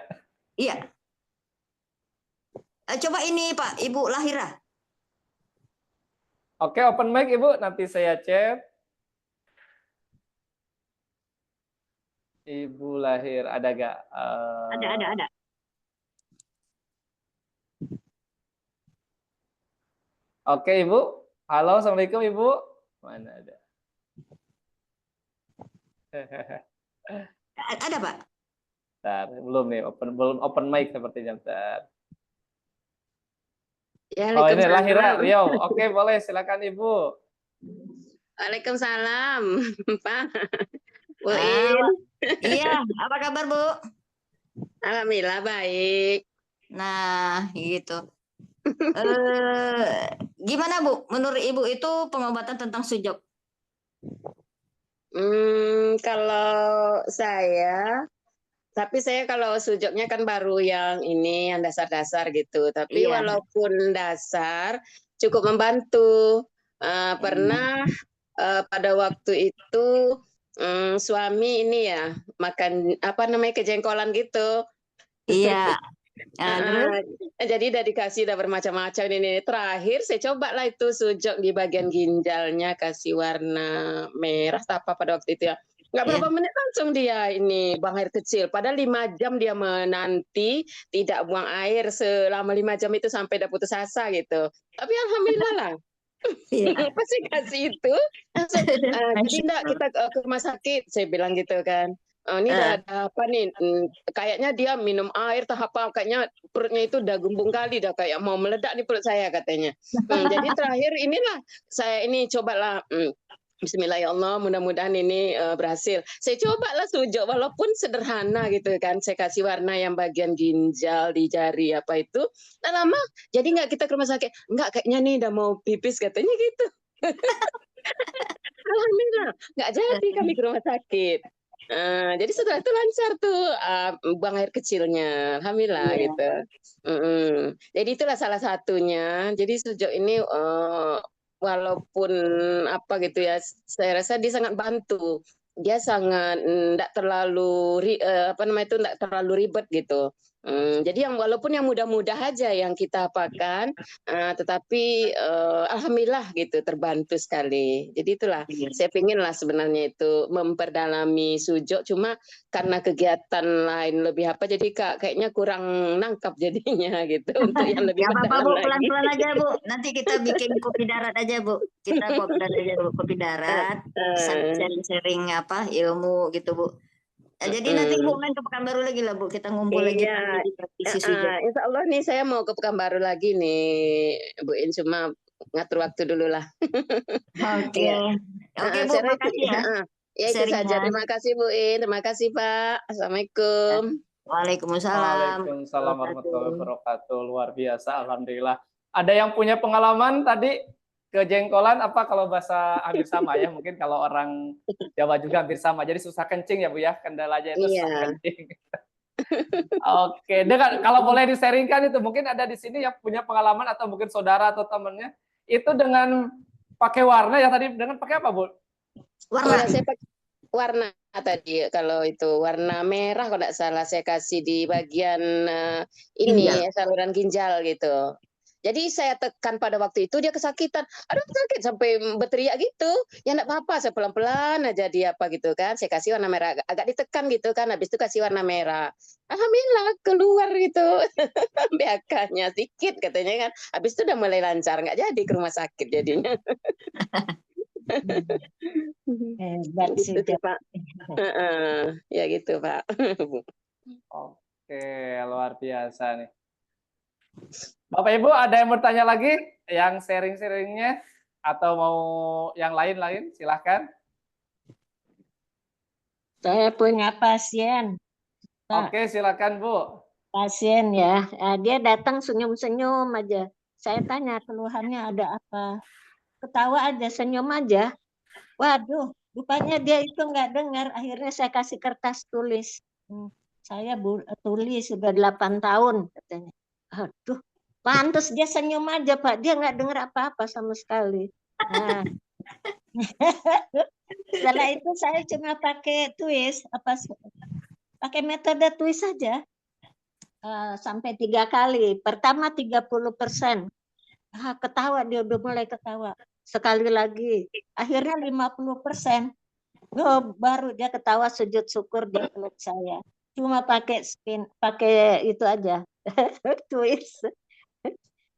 [SPEAKER 2] Iya. Coba ini Pak, Ibu Lahira.
[SPEAKER 1] Oke, open mic Ibu, nanti saya chat. Ibu Lahir, ada gak?
[SPEAKER 2] Ada.
[SPEAKER 1] Oke Ibu, halo, Assalamualaikum Ibu. Mana ada?
[SPEAKER 2] Ada Pak.
[SPEAKER 1] Bentar, belum nih, belum open mic sepertinya. Bentar.
[SPEAKER 6] Ya,
[SPEAKER 1] Oh ini Lahira,
[SPEAKER 6] Waalaikumsalam.
[SPEAKER 1] Riau. Oke boleh, silakan Ibu.
[SPEAKER 6] Waalaikumsalam, Pak. Bu
[SPEAKER 2] Ah,
[SPEAKER 6] In.
[SPEAKER 2] Iya, apa kabar Bu?
[SPEAKER 6] Alhamdulillah baik.
[SPEAKER 2] Nah, gitu. Gimana Bu? Menurut Ibu itu pengobatan tentang sujok?
[SPEAKER 6] Kalau tapi saya kalau sujuknya kan baru yang ini, yang dasar-dasar gitu. Tapi
[SPEAKER 2] Iya.
[SPEAKER 6] walaupun dasar, cukup membantu. Pernah pada waktu itu suami ini ya makan apa namanya kejengkolan gitu.
[SPEAKER 2] Iya. Nah, terus?
[SPEAKER 6] Jadi udah dikasih udah bermacam-macam ini. Terakhir saya coba lah itu sujok di bagian ginjalnya kasih warna merah apa pada waktu itu ya. Nggak berapa menit langsung dia ini buang air kecil. Padahal 5 jam dia menanti tidak buang air selama 5 jam itu sampai udah putus asa gitu. Tapi alhamdulillah lah.
[SPEAKER 2] Iya.
[SPEAKER 6] Pasti kasih itu langsung jadi enggak kita ke rumah sakit saya bilang gitu kan. Ini ada apa nih? Kayaknya dia minum air tahap apa? Kayaknya perutnya itu udah gumbung kali, dah kayak mau meledak nih perut saya katanya. Jadi terakhir inilah saya ini cobalah. Bismillah ya Allah, mudah-mudahan ini berhasil. Saya cobalah sujud walaupun sederhana gitu kan. Saya kasih warna yang bagian ginjal di jari apa itu. Lama jadi nggak kita ke rumah sakit. Nggak kayaknya nih udah mau pipis katanya gitu. Alhamdulillah nggak jadi kami ke rumah sakit. Jadi setelah itu lancar tuh buang air kecilnya, alhamdulillah gitu. Jadi itulah salah satunya. Jadi sejauh ini walaupun apa gitu ya, saya rasa dia sangat bantu. Dia sangat enggak terlalu apa namanya itu enggak terlalu ribet gitu. Jadi yang walaupun yang mudah-mudah aja yang kita apakan, tetapi alhamdulillah gitu terbantu sekali. Jadi itulah saya pingin lah sebenarnya itu memperdalami sujud, cuma karena kegiatan lain lebih apa jadi kayaknya kurang nangkap jadinya gitu untuk yang lebih
[SPEAKER 2] Gak apa-apa
[SPEAKER 6] mendalam
[SPEAKER 2] Bu,
[SPEAKER 6] lagi.
[SPEAKER 2] pelan-pelan aja Bu. Nanti kita bikin kopi darat aja Bu. Kita kopi darat, sharing-sharing apa ilmu gitu Bu. Jadi nanti Bu main ke Pekanbaru lagi lah Bu. Kita ngumpul lagi
[SPEAKER 6] Iya,
[SPEAKER 2] di praktisi sujud.
[SPEAKER 6] Insya Allah nih saya mau ke Pekanbaru lagi nih, Bu In, cuma ngatur waktu dulu lah.
[SPEAKER 2] Oke. Oke Bu,
[SPEAKER 6] Saya
[SPEAKER 2] makasih ya.
[SPEAKER 6] Ya itu saja. Terima kasih Bu In, terima kasih Pak. Assalamualaikum.
[SPEAKER 2] Waalaikumsalam.
[SPEAKER 1] Waalaikumsalam warahmatullahi wabarakatuh. Luar biasa, alhamdulillah. Ada yang punya pengalaman tadi kejengkolan apa kalau bahasa hampir sama ya? Mungkin kalau orang Jawa juga hampir sama. Jadi susah kencing ya Bu ya, kendalanya itu susah kencing. Oke, kalau boleh diseringkan itu mungkin ada di sini yang punya pengalaman atau mungkin saudara atau temannya itu dengan pakai warna ya tadi dengan pakai apa Bu?
[SPEAKER 2] Warna.
[SPEAKER 6] Saya pakai warna tadi kalau itu warna merah kalau tidak salah saya kasih di bagian ini saluran ginjal gitu. Jadi saya tekan pada waktu itu dia kesakitan. Aduh sakit sampai berteriak gitu. Ya enggak apa-apa, saya pelan-pelan aja dia apa gitu kan. Saya kasih warna merah, agak ditekan gitu kan. Habis itu kasih warna merah. Alhamdulillah keluar gitu. BAK-nya sedikit katanya kan. Habis itu udah mulai lancar, nggak jadi ke rumah sakit jadinya.
[SPEAKER 3] Hebat sih,
[SPEAKER 6] Gitu sih, Pak. Ya gitu, Pak.
[SPEAKER 1] Oke, luar biasa nih. Bapak Ibu ada yang bertanya lagi? Yang sharing-sharingnya? Atau mau yang lain-lain? Silahkan.
[SPEAKER 3] Saya punya pasien, Pak.
[SPEAKER 1] Oke, silakan Bu.
[SPEAKER 3] Pasien ya, dia datang senyum-senyum aja. Saya tanya keluhannya ada apa? Ketawa aja, senyum aja. Waduh, rupanya dia itu nggak dengar. Akhirnya saya kasih kertas tulis. Saya tulis sudah 8 tahun katanya. Aduh, pantas dia senyum aja Pak. Dia nggak dengar apa-apa sama sekali. Nah, setelah itu saya cuma pakai pakai metode tulis saja. Sampai 3 kali. Pertama 30%. Ketawa, dia udah mulai ketawa. Sekali lagi. Akhirnya 50%. Baru dia ketawa sujud syukur dia peluk saya. Cuma pakai pakai itu aja. Twist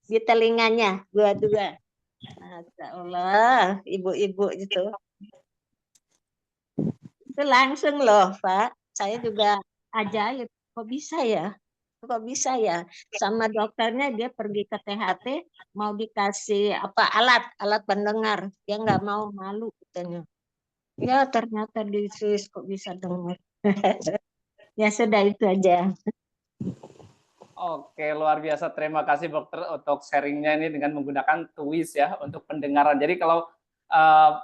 [SPEAKER 3] di telinganya dua-dua. Masya Allah, ibu-ibu itu langsung loh, Pak. Saya juga ajaib. Kok bisa ya? Kok bisa ya? Sama dokternya dia pergi ke THT mau dikasih alat pendengar. Dia nggak mau, malu katanya. Ya ternyata disis kok bisa dengar. Ya sudah itu aja.
[SPEAKER 1] Oke, luar biasa. Terima kasih dokter untuk sharingnya ini dengan menggunakan twist ya untuk pendengaran. Jadi kalau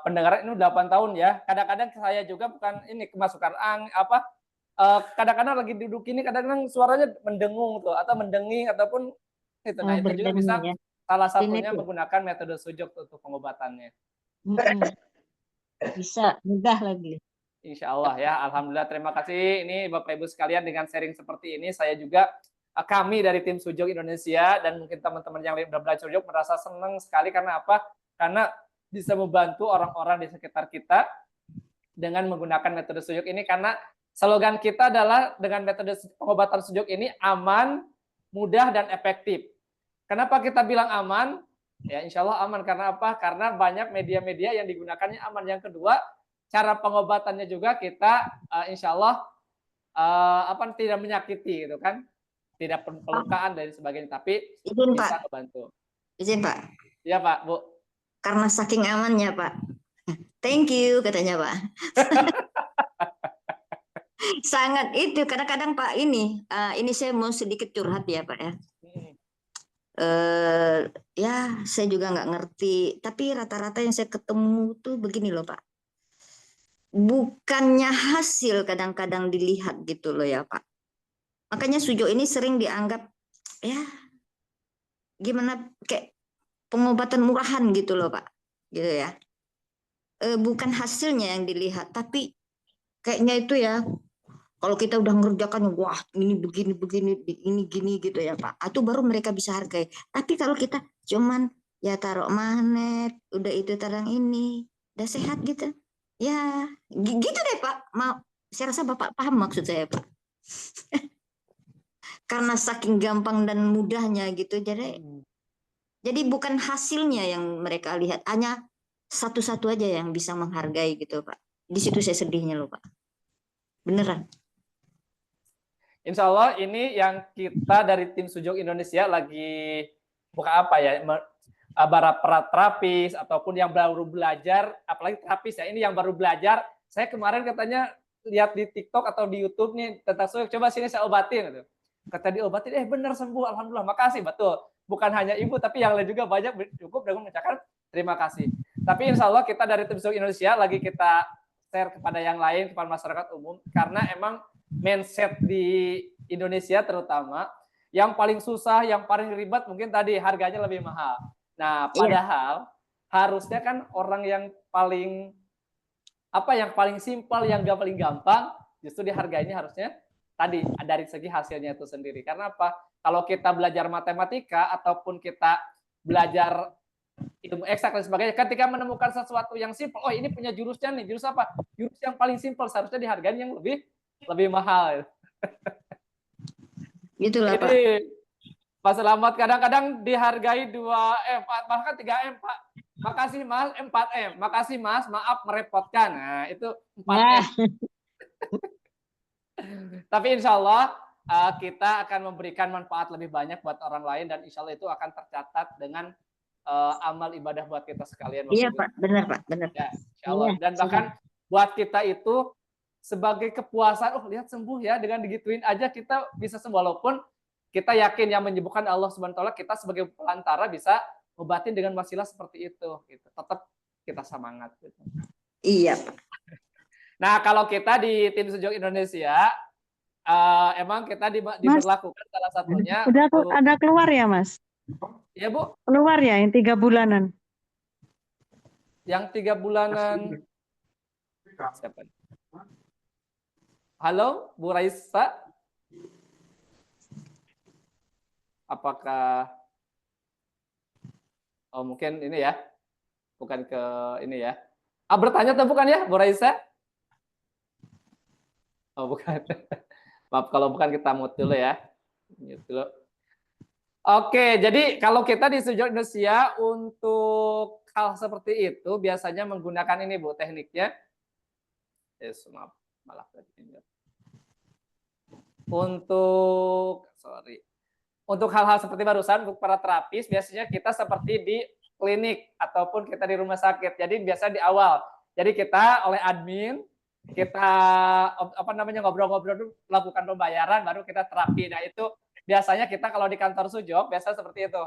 [SPEAKER 1] pendengaran ini 8 tahun ya. Kadang-kadang saya juga bukan ini kemasukan kadang-kadang lagi duduk ini kadang-kadang suaranya mendengung tuh atau mendenging ataupun itu. Nah, itu juga bisa
[SPEAKER 3] Ya.
[SPEAKER 1] salah satunya menggunakan metode sujud untuk pengobatannya.
[SPEAKER 3] Bisa, mudah lagi.
[SPEAKER 1] Insya Allah ya, alhamdulillah. Terima kasih ini Bapak Ibu sekalian dengan sharing seperti ini. Saya juga kami dari tim Sujok Indonesia dan mungkin teman-teman yang sudah belajar Sujok merasa senang sekali karena apa? Karena bisa membantu orang-orang di sekitar kita dengan menggunakan metode Sujok ini karena slogan kita adalah dengan metode pengobatan Sujok ini aman, mudah, dan efektif. Kenapa kita bilang aman? Ya insya Allah aman karena apa? Karena banyak media-media yang digunakannya aman. Yang kedua, cara pengobatannya juga kita insya Allah tidak menyakiti gitu kan, tidak pelukaan dan sebagainya, tapi
[SPEAKER 2] Izin
[SPEAKER 1] bisa
[SPEAKER 2] Pak,
[SPEAKER 1] membantu.
[SPEAKER 2] izin Pak.
[SPEAKER 1] Iya Pak, Bu.
[SPEAKER 2] Karena saking amannya Pak. Thank you katanya Pak. Sangat itu kadang-kadang Pak ini saya mau sedikit curhat ya Pak ya. Ya saya juga nggak ngerti, tapi rata-rata yang saya ketemu tuh begini loh Pak. Bukannya hasil kadang-kadang dilihat gitu loh ya Pak. Makanya Sujok ini sering dianggap ya gimana kayak pengobatan murahan gitu loh Pak, gitu ya. Bukan hasilnya yang dilihat, tapi kayaknya itu ya. Kalau kita udah ngerjakan, wah ini begini, ini gini gitu ya Pak. Itu baru mereka bisa hargai. Tapi kalau kita cuman ya taruh magnet, udah itu tarang ini, udah sehat gitu. Ya gitu deh Pak. Saya rasa Bapak paham maksud saya Pak. Karena saking gampang dan mudahnya gitu. Jadi bukan hasilnya yang mereka lihat. Hanya satu-satu aja yang bisa menghargai gitu Pak. Di situ saya sedihnya loh Pak. Beneran.
[SPEAKER 1] Insya Allah ini yang kita dari tim Sujok Indonesia lagi buka apa ya, para terapis ataupun yang baru belajar, apalagi terapis ya, ini yang baru belajar. Saya kemarin katanya lihat di TikTok atau di YouTube nih tentang Sujok, coba sini saya obatin gitu. Kata diobatin, benar sembuh, alhamdulillah, makasih, betul. Bukan hanya ibu, tapi yang lain juga banyak cukup dengan mengucapkan terima kasih. Tapi insya Allah kita dari tim Sujok Indonesia lagi kita share kepada yang lain, kepada masyarakat umum, karena emang mindset di Indonesia terutama yang paling susah, yang paling ribet mungkin tadi harganya lebih mahal. Nah, padahal harusnya kan orang yang paling yang paling simpel, yang paling gampang justru dihargainya harusnya tadi dari segi hasilnya itu sendiri. Karena apa? Kalau kita belajar matematika ataupun kita belajar ilmu eksak dan sebagainya. Ketika menemukan sesuatu yang simpel, oh ini punya jurusnya nih, jurus apa? Jurus yang paling simpel, seharusnya dihargai yang lebih mahal.
[SPEAKER 2] Gitulah Pak.
[SPEAKER 1] Ini Pak Selamat kadang-kadang dihargai 2M, bahkan 3M, Pak. Makasih Mas, 4M. Makasih Mas, maaf merepotkan. Nah, itu 4M. Tapi insya Allah kita akan memberikan manfaat lebih banyak buat orang lain dan insya Allah itu akan tercatat dengan amal ibadah buat kita sekalian.
[SPEAKER 2] Iya Pak, benar Pak, benar.
[SPEAKER 1] Ya, insya Allah. Dan bahkan buat kita itu sebagai kepuasan, oh lihat sembuh ya, dengan digituin aja kita bisa sembuh. Walaupun kita yakin yang menyembuhkan Allah Subhanahu wa taala, kita sebagai pelantara bisa obatin dengan wasilah seperti itu. Gitu. Tetap kita semangat. Gitu.
[SPEAKER 2] Iya Pak.
[SPEAKER 1] Nah kalau kita di tim Sujok Indonesia, emang kita diberlakukan salah satunya.
[SPEAKER 7] Udah ada keluar ya Mas?
[SPEAKER 1] Iya Bu.
[SPEAKER 7] Keluar ya yang 3 bulanan.
[SPEAKER 1] Yang 3 bulanan. Siapa? Halo, Bu Raisa. Apakah mungkin ini ya? Bukan ke ini ya. Bertanya atau bukan ya, Bu Raisa? Oh, bukan. Maaf kalau bukan kita mute dulu ya. Mute dulu. Oke, jadi kalau kita di Sujud Indonesia untuk hal seperti itu biasanya menggunakan ini Bu tekniknya. Maaf, malah untuk hal-hal seperti barusan untuk para terapis biasanya kita seperti di klinik ataupun kita di rumah sakit. Jadi biasa di awal. Jadi kita oleh admin kita ngobrol-ngobrol dulu, lakukan pembayaran baru kita terapi. Nah, itu biasanya kita kalau di kantor Sujok biasa seperti itu.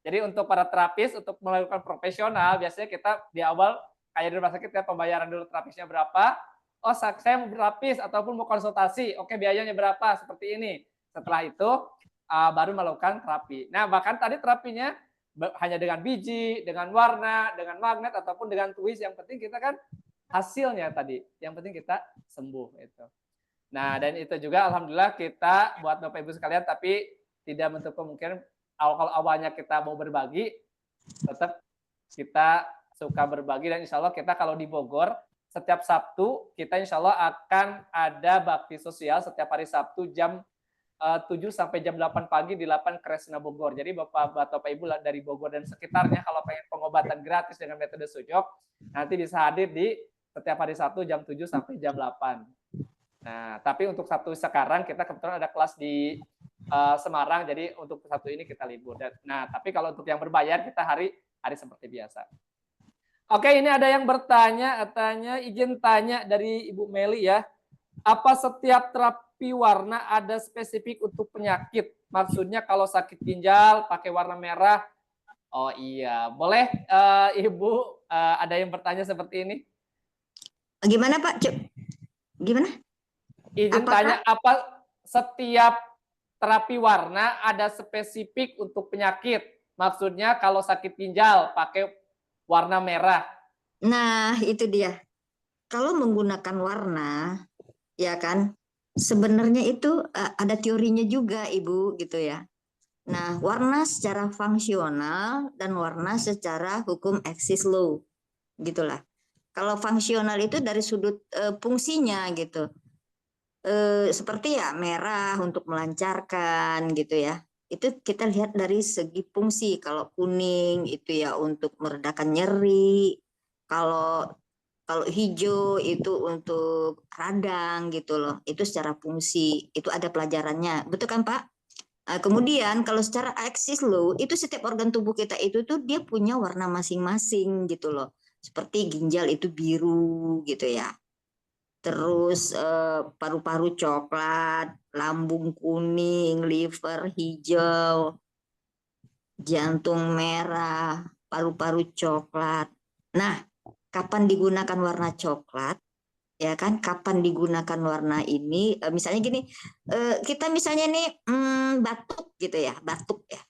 [SPEAKER 1] Jadi untuk para terapis untuk melakukan profesional biasanya kita di awal kayak di rumah sakit kita pembayaran dulu terapisnya berapa. Oh, saya mau berlapis ataupun mau konsultasi. Oke, biayanya berapa? Seperti ini. Setelah itu baru melakukan terapi. Nah, bahkan tadi terapinya hanya dengan biji, dengan warna, dengan magnet ataupun dengan twist. Yang penting kita kan hasilnya tadi. Yang penting kita sembuh itu. Nah, dan itu juga alhamdulillah kita buat Bapak Ibu sekalian tapi tidak menutup kemungkinan kalau awalnya kita mau berbagi tetap kita suka berbagi dan insya Allah kita kalau di Bogor setiap Sabtu kita insya Allah akan ada bakti sosial setiap hari Sabtu jam 7 sampai jam 8 pagi di Lapan Kresna Bogor. Jadi Bapak Ibu dari Bogor dan sekitarnya kalau pengen pengobatan gratis dengan metode Sujok nanti bisa hadir di setiap hari Sabtu jam 7 sampai jam 8. Nah, tapi untuk Sabtu sekarang kita kebetulan ada kelas di Semarang, jadi untuk Sabtu ini kita libur. Nah, tapi kalau untuk yang berbayar kita hari seperti biasa. Oke, ini ada yang bertanya, izin tanya dari Ibu Meli ya. Apa setiap terapi warna ada spesifik untuk penyakit? Maksudnya kalau sakit ginjal pakai warna merah. Oh iya, boleh Ibu ada yang bertanya seperti ini?
[SPEAKER 2] Gimana Pak? Gimana?
[SPEAKER 1] Izin tanya, apa setiap terapi warna ada spesifik untuk penyakit? Maksudnya kalau sakit ginjal pakai warna merah.
[SPEAKER 2] Nah, itu dia. Kalau menggunakan warna, ya kan, sebenarnya itu ada teorinya juga, Ibu, gitu ya. Nah, warna secara fungsional dan warna secara hukum eksis law, gitulah. Kalau fungsional itu dari sudut fungsinya gitu. Seperti ya merah untuk melancarkan gitu ya. Itu kita lihat dari segi fungsi. Kalau kuning itu ya untuk meredakan nyeri. Kalau hijau itu untuk radang gitu loh. Itu secara fungsi. Itu ada pelajarannya. Betul kan Pak? Kemudian kalau secara eksis law itu setiap organ tubuh kita itu tuh dia punya warna masing-masing gitu loh. Seperti ginjal itu biru gitu ya. Terus paru-paru coklat, lambung kuning, liver hijau, jantung merah, paru-paru coklat. Nah, kapan digunakan warna coklat? Ya kan, kapan digunakan warna ini? Misalnya gini, kita misalnya nih batuk gitu ya, batuk ya.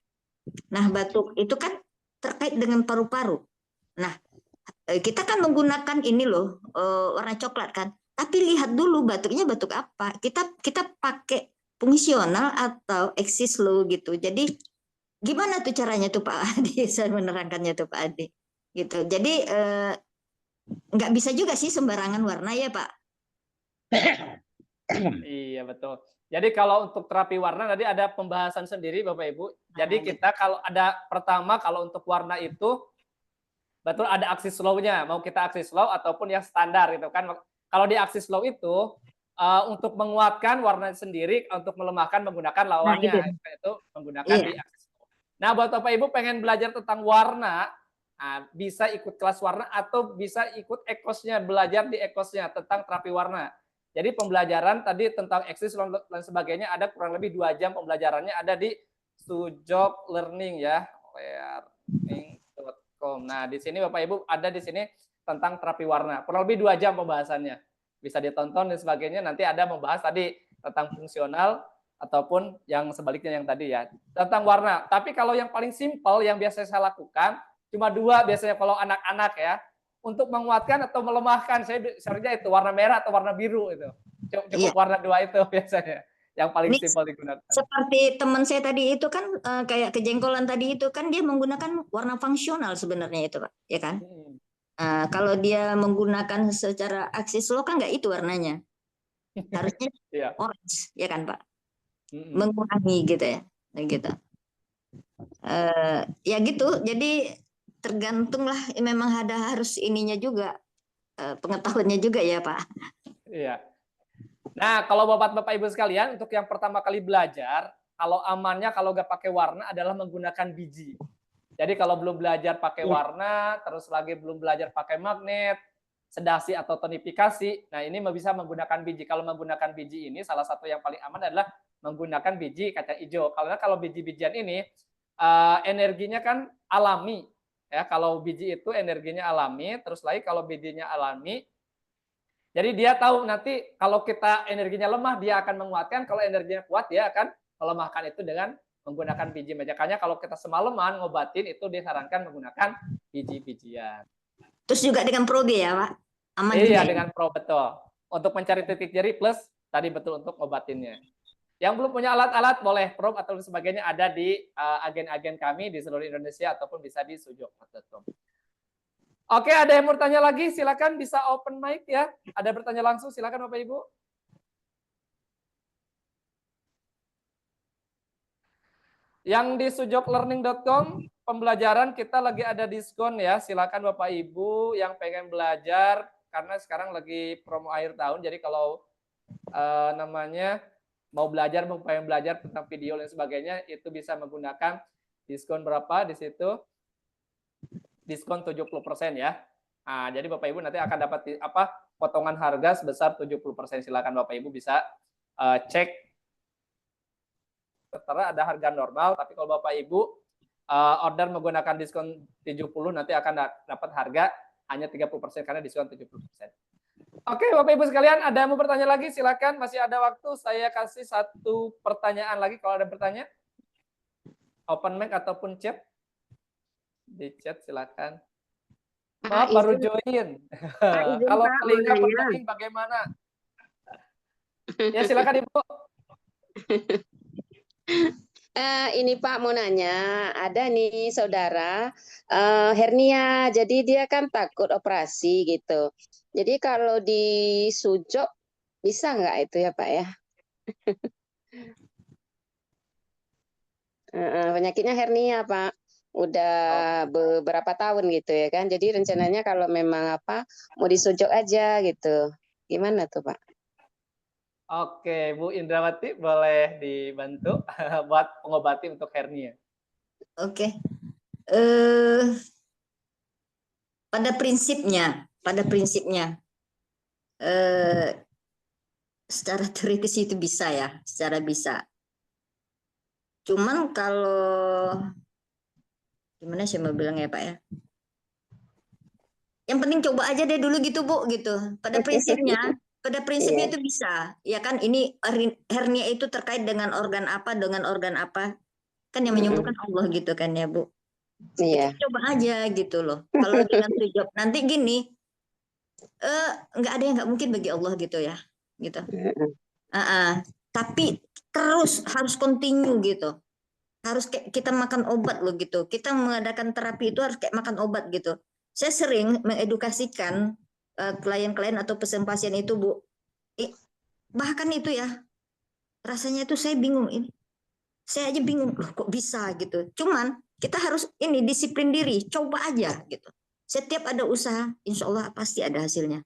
[SPEAKER 2] Nah, batuk itu kan terkait dengan paru-paru. Nah, kita kan menggunakan ini loh warna coklat kan. Tapi lihat dulu batuknya batuk apa. Kita pakai fungsional atau eksis law gitu. Jadi Gimana tuh caranya tuh Pak Adi? Saya menerangkannya tuh Pak Adi. Gitu. Jadi nggak bisa juga sih sembarangan warna ya Pak.
[SPEAKER 1] Iya betul. Jadi kalau untuk terapi warna tadi ada pembahasan sendiri Bapak Ibu. Jadi kita kalau ada pertama kalau untuk warna itu betul ada aksi slow-nya. Mau kita aksi slow ataupun yang standar gitu kan. Kalau di aksi slow itu untuk menguatkan warna sendiri, untuk melemahkan menggunakan lawannya. Itu menggunakan
[SPEAKER 2] Iya.
[SPEAKER 1] di aksi slow. Nah, buat Bapak Ibu pengen belajar tentang warna, bisa ikut kelas warna atau bisa ikut ekosnya, belajar di ekosnya tentang terapi warna. Jadi pembelajaran tadi tentang eksis dan sebagainya ada kurang lebih 2 jam pembelajarannya ada di Sujok Learning ya, learning.com. Nah, di sini Bapak Ibu ada di sini tentang terapi warna. Kurang lebih 2 jam pembahasannya. Bisa ditonton dan sebagainya. Nanti ada membahas tadi tentang fungsional ataupun yang sebaliknya yang tadi ya, tentang warna. Tapi kalau yang paling simpel yang biasa saya lakukan cuma 2 biasanya kalau anak-anak ya. Untuk menguatkan atau melemahkan, saya seringnya itu warna merah atau warna biru itu. Cukup warna 2 itu biasanya yang paling
[SPEAKER 2] Ini
[SPEAKER 1] simpel digunakan.
[SPEAKER 2] seperti teman saya tadi itu kan kayak kejengkolan tadi itu kan dia menggunakan warna fungsional sebenarnya itu Pak, ya kan? Kalau dia menggunakan secara aksi slow kan nggak itu warnanya. Harusnya orange, ya kan Pak? Mengurangi gitu ya. Nah, gitu. Ya gitu, jadi tergantung lah memang ada harus ininya juga pengetahuannya juga ya Pak.
[SPEAKER 1] Iya. Nah, kalau Bapak Ibu sekalian untuk yang pertama kali belajar, kalau amannya kalau nggak pakai warna adalah menggunakan biji. Jadi kalau belum belajar pakai warna, terus lagi belum belajar pakai magnet, sedasi atau tonifikasi, nah ini bisa menggunakan biji. Kalau menggunakan biji ini salah satu yang paling aman adalah menggunakan biji kacang hijau. Karena kalau biji-bijian ini energinya kan alami. Ya, kalau biji itu energinya alami, terus lagi kalau bijinya alami, jadi dia tahu nanti kalau kita energinya lemah dia akan menguatkan, kalau energinya kuat dia akan melemahkan itu dengan menggunakan biji. Makanya kalau kita semalaman ngobatin itu disarankan menggunakan biji-bijian.
[SPEAKER 2] Terus juga dengan probe ya Pak? Aman
[SPEAKER 1] iya,
[SPEAKER 2] juga,
[SPEAKER 1] dengan pro betul. Untuk mencari titik jari plus tadi betul untuk ngobatinnya. Yang belum punya alat-alat boleh probe atau sebagainya ada di agen-agen kami di seluruh Indonesia ataupun bisa di sujok.com. Oke, ada yang mau bertanya lagi? Silakan bisa open mic ya. Ada bertanya langsung, silakan Bapak Ibu. Yang di sujoklearning.com pembelajaran kita lagi ada diskon ya. Silakan Bapak Ibu yang pengen belajar karena sekarang lagi promo akhir tahun. Jadi kalau mau belajar, mau pengen belajar tentang video dan sebagainya, itu bisa menggunakan diskon berapa di situ? Diskon 70% ya. Nah, jadi Bapak Ibu nanti akan dapat potongan harga sebesar 70%. Silakan Bapak Ibu bisa cek. Sementara ada harga normal, tapi kalau Bapak Ibu order menggunakan diskon 70 nanti akan dapat harga hanya 30% karena diskon 70%. Oke, Bapak Ibu sekalian, ada yang mau bertanya lagi? Silakan, masih ada waktu. Saya kasih 1 pertanyaan lagi kalau ada bertanya. Open mic ataupun chat. Di chat silakan. Maaf baru join. Kalau telinga penting bagaimana? Ya silakan Ibu.
[SPEAKER 6] Ini Pak mau nanya, ada nih saudara hernia, jadi dia kan takut operasi gitu. Jadi kalau di sujok bisa nggak itu ya Pak ya? Penyakitnya hernia Pak, udah beberapa tahun gitu ya kan. Jadi rencananya kalau memang mau disujok aja gitu, gimana tuh Pak?
[SPEAKER 1] Oke, Bu Indrawati boleh dibantu buat pengobati untuk hernia.
[SPEAKER 2] Oke. Pada prinsipnya secara teoritis itu bisa ya, secara bisa. Cuman kalau gimana sih mau bilang ya Pak ya? Yang penting coba aja deh dulu gitu Bu gitu. Pada prinsipnya itu bisa. Ya kan ini hernia itu terkait dengan organ apa kan yang menyembuhkan Allah gitu kan ya Bu.
[SPEAKER 6] Iya.
[SPEAKER 2] Coba aja gitu loh. Kalau dengan sujud nanti gini, nggak ada yang nggak mungkin bagi Allah gitu ya, gitu. Tapi terus harus continue gitu. harus kayak kita makan obat loh gitu. Kita mengadakan terapi itu harus kayak makan obat gitu. Saya sering mengedukasikan klien-klien atau pasien itu, Bu. Bahkan itu ya, rasanya itu saya bingung ini. Saya aja bingung, loh kok bisa gitu. Cuman kita harus ini disiplin diri, coba aja gitu. Setiap ada usaha, insya Allah pasti ada hasilnya.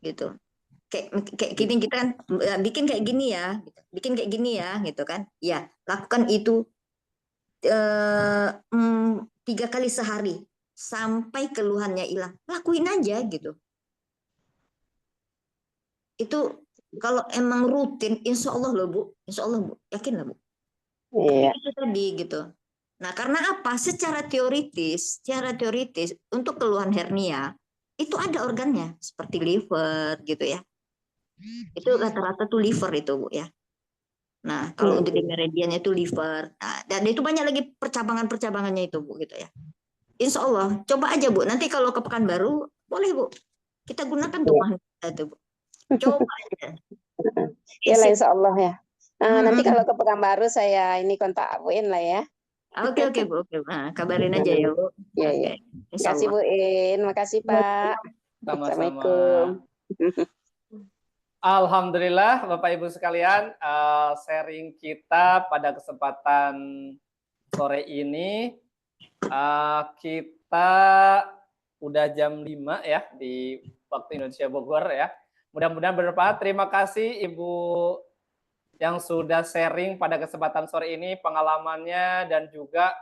[SPEAKER 2] Gitu. Kayak gini kita kan bikin kayak gini ya, gitu. Bikin kayak gini ya, gitu kan? Ya, lakukan itu 3 kali sehari sampai keluhannya hilang. Lakuin aja gitu. Itu kalau emang rutin, insya Allah loh Bu, insya Allah Bu, yakin lah Bu.
[SPEAKER 6] Iya.
[SPEAKER 2] Itu tadi gitu. Nah, karena apa? Secara teoritis untuk keluhan hernia itu ada organnya seperti liver gitu ya. Itu rata-rata tuh liver itu Bu ya. Nah, kalau untuk di meridiannya itu liver. Nah, dan itu banyak lagi percabangan-percabangannya itu Bu gitu ya. Insya Allah, coba aja Bu. Nanti kalau ke Pekanbaru, boleh Bu. Kita gunakan tuh kita itu Bu. Coba aja.
[SPEAKER 6] Ya lah, insya Allah ya. Nanti kalau ke Pekanbaru saya ini kontak Bu In lah ya.
[SPEAKER 2] Oke Bu. Nah, kabarin aja ya Bu.
[SPEAKER 6] Iya, iya.
[SPEAKER 2] Insya
[SPEAKER 6] Makasih
[SPEAKER 2] Allah.
[SPEAKER 6] Bu In, makasih Pak.
[SPEAKER 1] Sama-sama.
[SPEAKER 6] Assalamualaikum.
[SPEAKER 1] Alhamdulillah Bapak Ibu sekalian, sharing kita pada kesempatan sore ini kita udah jam 5 ya di waktu Indonesia Bogor ya. Mudah-mudahan bermanfaat. Terima kasih Ibu yang sudah sharing pada kesempatan sore ini pengalamannya, dan juga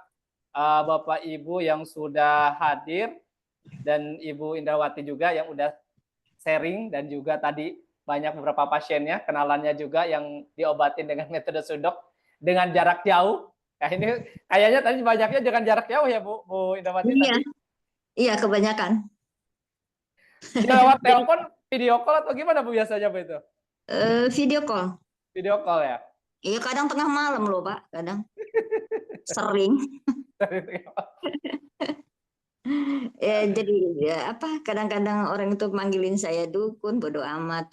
[SPEAKER 1] Bapak Ibu yang sudah hadir, dan Ibu Indrawati juga yang udah sharing, dan juga tadi banyak beberapa pasiennya, kenalannya juga yang diobatin dengan metode sudok dengan jarak jauh. Nah, ini kayaknya tadi banyaknya dengan jarak jauh ya Bu Indrawati
[SPEAKER 2] Iya.
[SPEAKER 1] tadi.
[SPEAKER 2] Iya, kebanyakan.
[SPEAKER 1] Lewat telepon, video call atau gimana Bu biasanya Bu itu?
[SPEAKER 2] Video call.
[SPEAKER 1] Video call ya.
[SPEAKER 2] Iya, kadang tengah malam loh Pak, kadang. Sering. Ya, jadi ya apa? Kadang-kadang orang itu manggilin saya dukun, bodoh amat.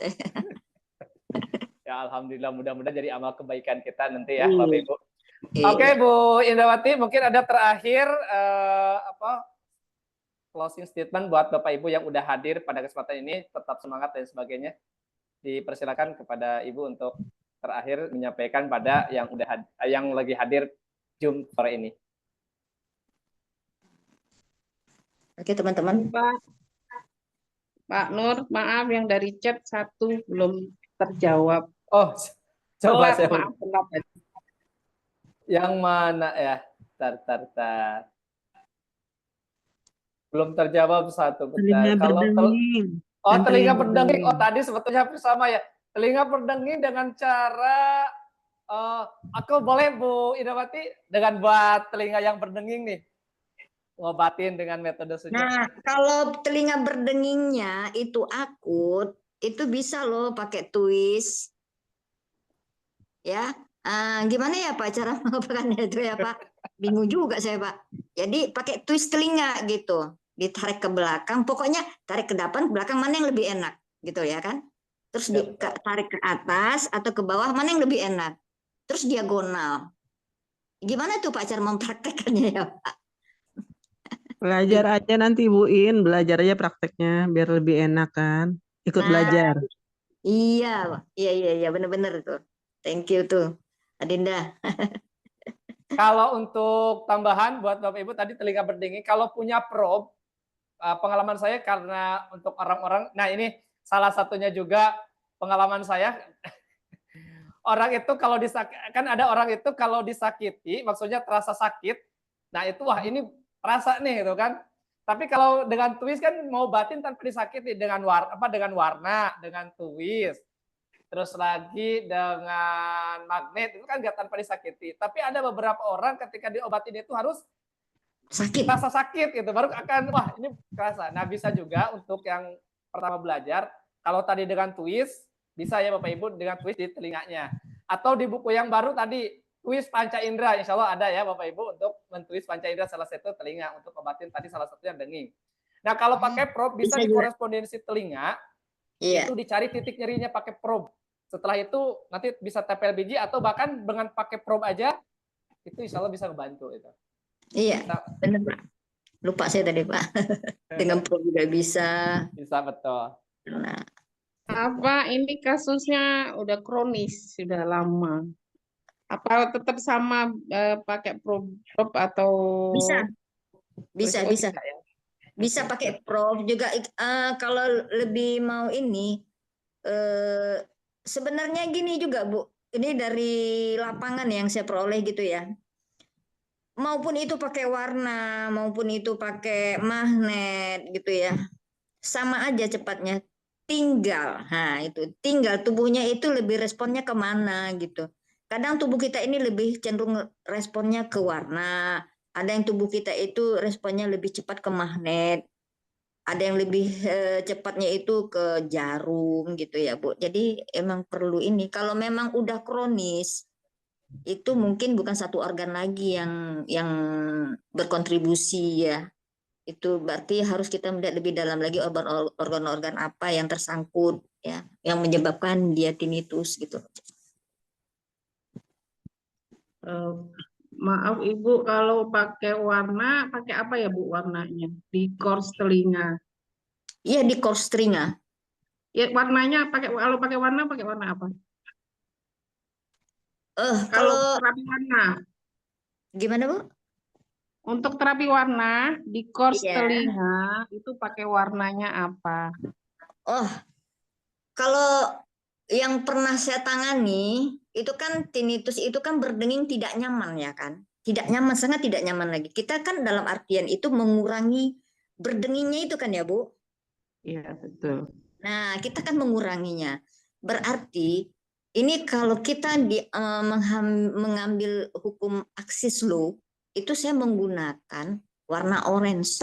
[SPEAKER 1] Ya alhamdulillah, mudah-mudahan jadi amal kebaikan kita nanti ya Bapak Ibu.
[SPEAKER 2] Iya.
[SPEAKER 1] Oke Bu Indrawati, mungkin ada terakhir closing statement buat Bapak Ibu yang udah hadir pada kesempatan ini, tetap semangat dan sebagainya. Dipersilakan kepada Ibu untuk terakhir menyampaikan pada yang lagi hadir Zoom sore ini.
[SPEAKER 2] Oke teman-teman.
[SPEAKER 8] Pak Nur, maaf yang dari chat 1 belum terjawab.
[SPEAKER 1] Oh, coba saya.
[SPEAKER 8] Maaf.
[SPEAKER 1] Yang mana ya? Tar. Belum terjawab satu. Bentar. Kalau telinga berdenging. Oh, tadi sebetulnya sama ya. Telinga berdenging dengan cara aku boleh Bu Indrawati dengan buat telinga yang berdenging nih. Ngobatin dengan metode sujud.
[SPEAKER 2] Nah, kalau telinga berdengingnya itu akut, itu bisa loh pakai twist. Ya, gimana ya Pak cara mengobatannya itu ya Pak? Bingung juga saya Pak. Jadi pakai twist telinga gitu, ditarik ke belakang. Pokoknya tarik ke depan, belakang mana yang lebih enak, gitu ya kan? Terus ditarik ke atas atau ke bawah mana yang lebih enak? Terus diagonal. Gimana tuh Pak cara mempraktekannya ya Pak?
[SPEAKER 5] Belajar aja nanti Bu In, belajar aja prakteknya biar lebih enak kan. Ikut belajar.
[SPEAKER 2] Iya, benar-benar tuh. Thank you tuh, Adinda.
[SPEAKER 1] Kalau untuk tambahan buat Bapak Ibu tadi telinga berdenging, kalau punya probe, pengalaman saya karena untuk orang-orang, nah ini salah satunya juga pengalaman saya. Orang itu kalau kan ada orang itu kalau disakiti, maksudnya terasa sakit, nah itu wah ini terasa nih gitu kan. Tapi kalau dengan twist kan mau batin tanpa disakiti, dengan warna, dengan twist. Terus lagi dengan magnet itu kan nggak tanpa disakiti. Tapi ada beberapa orang ketika diobatin itu harus rasa sakit gitu, baru akan wah ini kerasa. Nah bisa juga untuk yang pertama belajar, kalau tadi dengan twist bisa ya Bapak Ibu dengan twist di telinganya. Atau di buku yang baru tadi twist panca indera, insya Allah ada ya Bapak Ibu untuk mentwist panca indera salah satu telinga untuk obatin tadi salah satunya denging. Nah kalau pakai probe bisa di korespondensi telinga. Itu dicari titik nyerinya pakai probe. Setelah itu nanti bisa tempel biji atau bahkan dengan pakai probe aja itu insya Allah bisa membantu itu.
[SPEAKER 2] Iya,
[SPEAKER 1] Bisa,
[SPEAKER 2] benar Pak. Lupa saya tadi Pak. Dengan pro juga bisa.
[SPEAKER 1] bisa betul.
[SPEAKER 2] Nah,
[SPEAKER 8] Apa ini kasusnya udah kronis, sudah lama? Apa tetap sama pakai prop atau
[SPEAKER 2] bisa, bisa,
[SPEAKER 8] Oh,
[SPEAKER 2] bisa.
[SPEAKER 8] bisa ya?
[SPEAKER 2] Bisa
[SPEAKER 8] Oke.
[SPEAKER 2] pakai prof juga. Kalau lebih mau ini, sebenarnya gini juga Bu. Ini dari lapangan yang saya peroleh gitu ya. Maupun itu pakai warna, maupun itu pakai magnet gitu ya. Sama aja cepatnya. Tinggal tubuhnya itu lebih responnya kemana gitu. Kadang tubuh kita ini lebih cenderung responnya ke warna. Ada yang tubuh kita itu responnya lebih cepat ke magnet. Ada yang lebih cepatnya itu ke jarum gitu ya Bu. Jadi emang perlu ini. Kalau memang udah kronis, itu mungkin bukan satu organ lagi yang berkontribusi ya. Itu berarti harus kita melihat lebih dalam lagi organ-organ apa yang tersangkut ya, yang menyebabkan dia tinnitus gitu.
[SPEAKER 8] Eh, maaf Ibu, kalau pakai warna, pakai apa ya Bu warnanya? Di kors telinga.
[SPEAKER 2] Iya di kors telinga.
[SPEAKER 8] Ya warnanya kalau pakai warna apa? Kalau
[SPEAKER 2] Kalau
[SPEAKER 8] terapi warna,
[SPEAKER 2] gimana Bu?
[SPEAKER 8] untuk terapi warna di kors
[SPEAKER 2] Iya.
[SPEAKER 8] telinga itu pakai warnanya apa?
[SPEAKER 2] Oh, kalau yang pernah saya tangani itu kan tinnitus itu kan berdenging tidak nyaman ya kan? Tidak nyaman, sangat tidak nyaman lagi. Kita kan dalam artian itu mengurangi berdengingnya itu kan ya Bu?
[SPEAKER 8] Iya, betul.
[SPEAKER 2] Nah, kita kan menguranginya. Berarti ini kalau kita mengambil hukum Axis Law, itu saya menggunakan warna orange.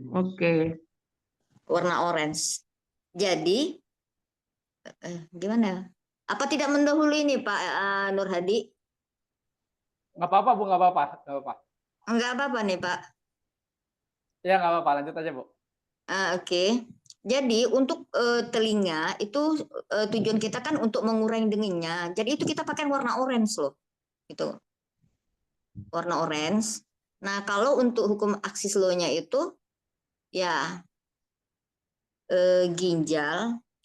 [SPEAKER 8] Oke.
[SPEAKER 2] Warna orange. Jadi, gimana? Apa tidak mendahului ini Pak Nur Hadi?
[SPEAKER 1] Nggak apa-apa Bu, nggak apa-apa. Nggak apa-apa.
[SPEAKER 2] Enggak apa-apa nih Pak.
[SPEAKER 1] Ya nggak apa-apa, lanjut aja Bu.
[SPEAKER 2] Oke. Jadi untuk telinga itu tujuan kita kan untuk mengurangi dengingnya. Jadi itu kita pakai warna orange loh. Itu. Warna orange. Nah, kalau untuk hukum Axis Law-nya itu ya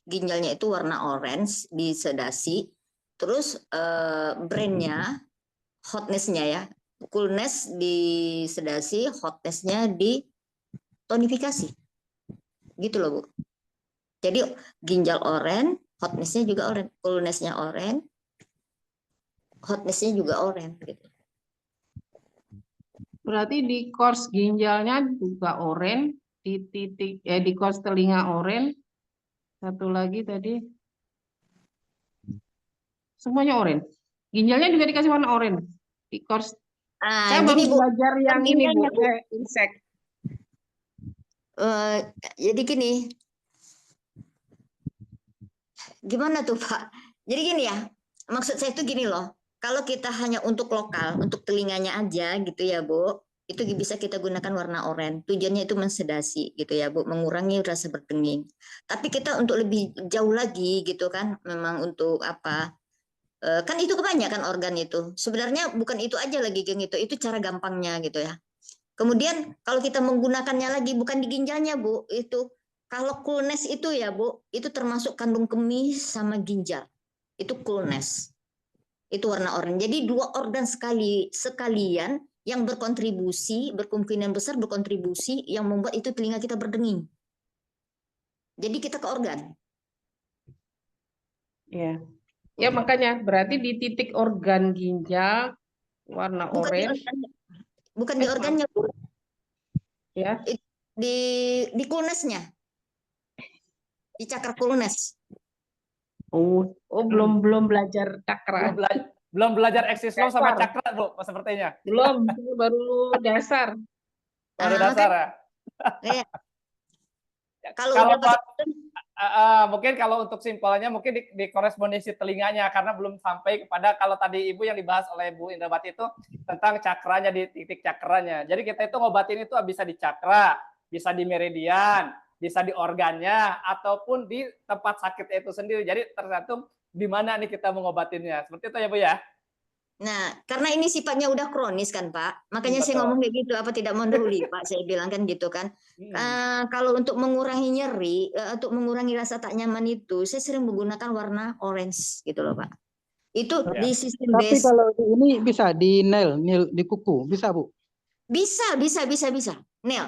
[SPEAKER 2] ginjalnya itu warna orange disedasi. Terus brainnya, hotness-nya ya, coolness disedasi, hotness-nya ditonifikasi. Gitu loh, Bu. Jadi ginjal orange, hotness-nya juga orange, coolness-nya orange, hotness-nya juga orange gitu.
[SPEAKER 8] Berarti di kors ginjalnya juga orange, di kors telinga orange, satu lagi tadi semuanya orange. Ginjalnya juga dikasih warna orange di kors. Saya baru
[SPEAKER 2] Gini Bu,
[SPEAKER 8] belajar yang ini Bu,
[SPEAKER 2] ginjalnya, Bu.
[SPEAKER 8] insek.
[SPEAKER 2] Jadi gini, gimana tuh Pak? Jadi gini ya, maksud saya itu gini loh. Kalau kita hanya untuk lokal, untuk telinganya aja gitu ya Bu, itu bisa kita gunakan warna oranye. Tujuannya itu mensedasi gitu ya Bu, mengurangi rasa berdenging. Tapi kita untuk lebih jauh lagi gitu kan, memang untuk apa? Kan itu kebanyakan organ itu. Sebenarnya bukan itu aja lagi geng itu cara gampangnya gitu ya. Kemudian kalau kita menggunakannya lagi bukan di ginjalnya Bu, itu kalau coolness itu ya Bu, itu termasuk kandung kemih sama ginjal. Itu coolness. Itu warna oranye. Jadi dua organ sekalian yang berkontribusi, berkemungkinan besar berkontribusi yang membuat itu telinga kita berdenging. Jadi kita ke organ.
[SPEAKER 8] Ya. Ya makanya berarti di titik organ ginjal warna
[SPEAKER 2] Bukan di
[SPEAKER 8] orange.
[SPEAKER 2] organnya. Bukan di organnya, Bu.
[SPEAKER 8] Ya.
[SPEAKER 2] Di coolness-nya. Di cakra coolness.
[SPEAKER 8] Oh, belum belajar cakra.
[SPEAKER 1] Belum belajar Axis Law sama cakra Bu, sepertinya.
[SPEAKER 8] Belum, baru dasar.
[SPEAKER 1] Baru dasar ya.
[SPEAKER 2] Iya. Kalau
[SPEAKER 1] Kalau
[SPEAKER 2] udah pakai
[SPEAKER 1] mungkin kalau untuk simpelnya mungkin di korespondensi telinganya karena belum sampai kepada kalau tadi Ibu yang dibahas oleh Bu Indrabati itu tentang cakranya di titik cakranya. Jadi kita itu ngobatin itu bisa di cakra, bisa di meridian, bisa di organnya ataupun di tempat sakit itu sendiri. Jadi tergantung di mana nih kita mengobatinnya. Seperti itu ya Bu ya.
[SPEAKER 2] Nah, karena ini sifatnya udah kronis kan Pak, makanya saya
[SPEAKER 1] Betul.
[SPEAKER 2] ngomong kayak gitu, apa tidak mendahului Pak, saya bilang kan gitu kan. Kalau untuk mengurangi nyeri, untuk mengurangi rasa tak nyaman itu, saya sering menggunakan warna orange gitu loh Pak. Itu
[SPEAKER 1] Ya.
[SPEAKER 2] di sistem
[SPEAKER 9] Tapi
[SPEAKER 2] base.
[SPEAKER 9] kalau ini bisa di nail di kuku, bisa Bu?
[SPEAKER 2] Bisa. Nail.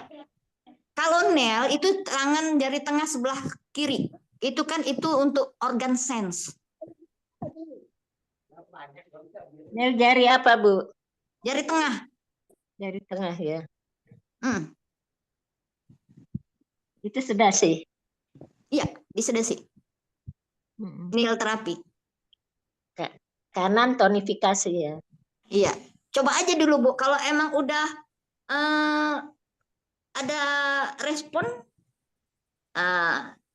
[SPEAKER 2] Kalau nail itu tangan jari tengah sebelah kiri. Itu kan itu untuk organ sense.
[SPEAKER 3] Nail jari apa, Bu?
[SPEAKER 2] Jari tengah.
[SPEAKER 3] Jari tengah ya. Itu sedasi.
[SPEAKER 2] Iya, disedasi. Nail terapi.
[SPEAKER 3] Kanan tonifikasi ya.
[SPEAKER 2] Iya. Coba aja dulu Bu, kalau emang udah ada respon,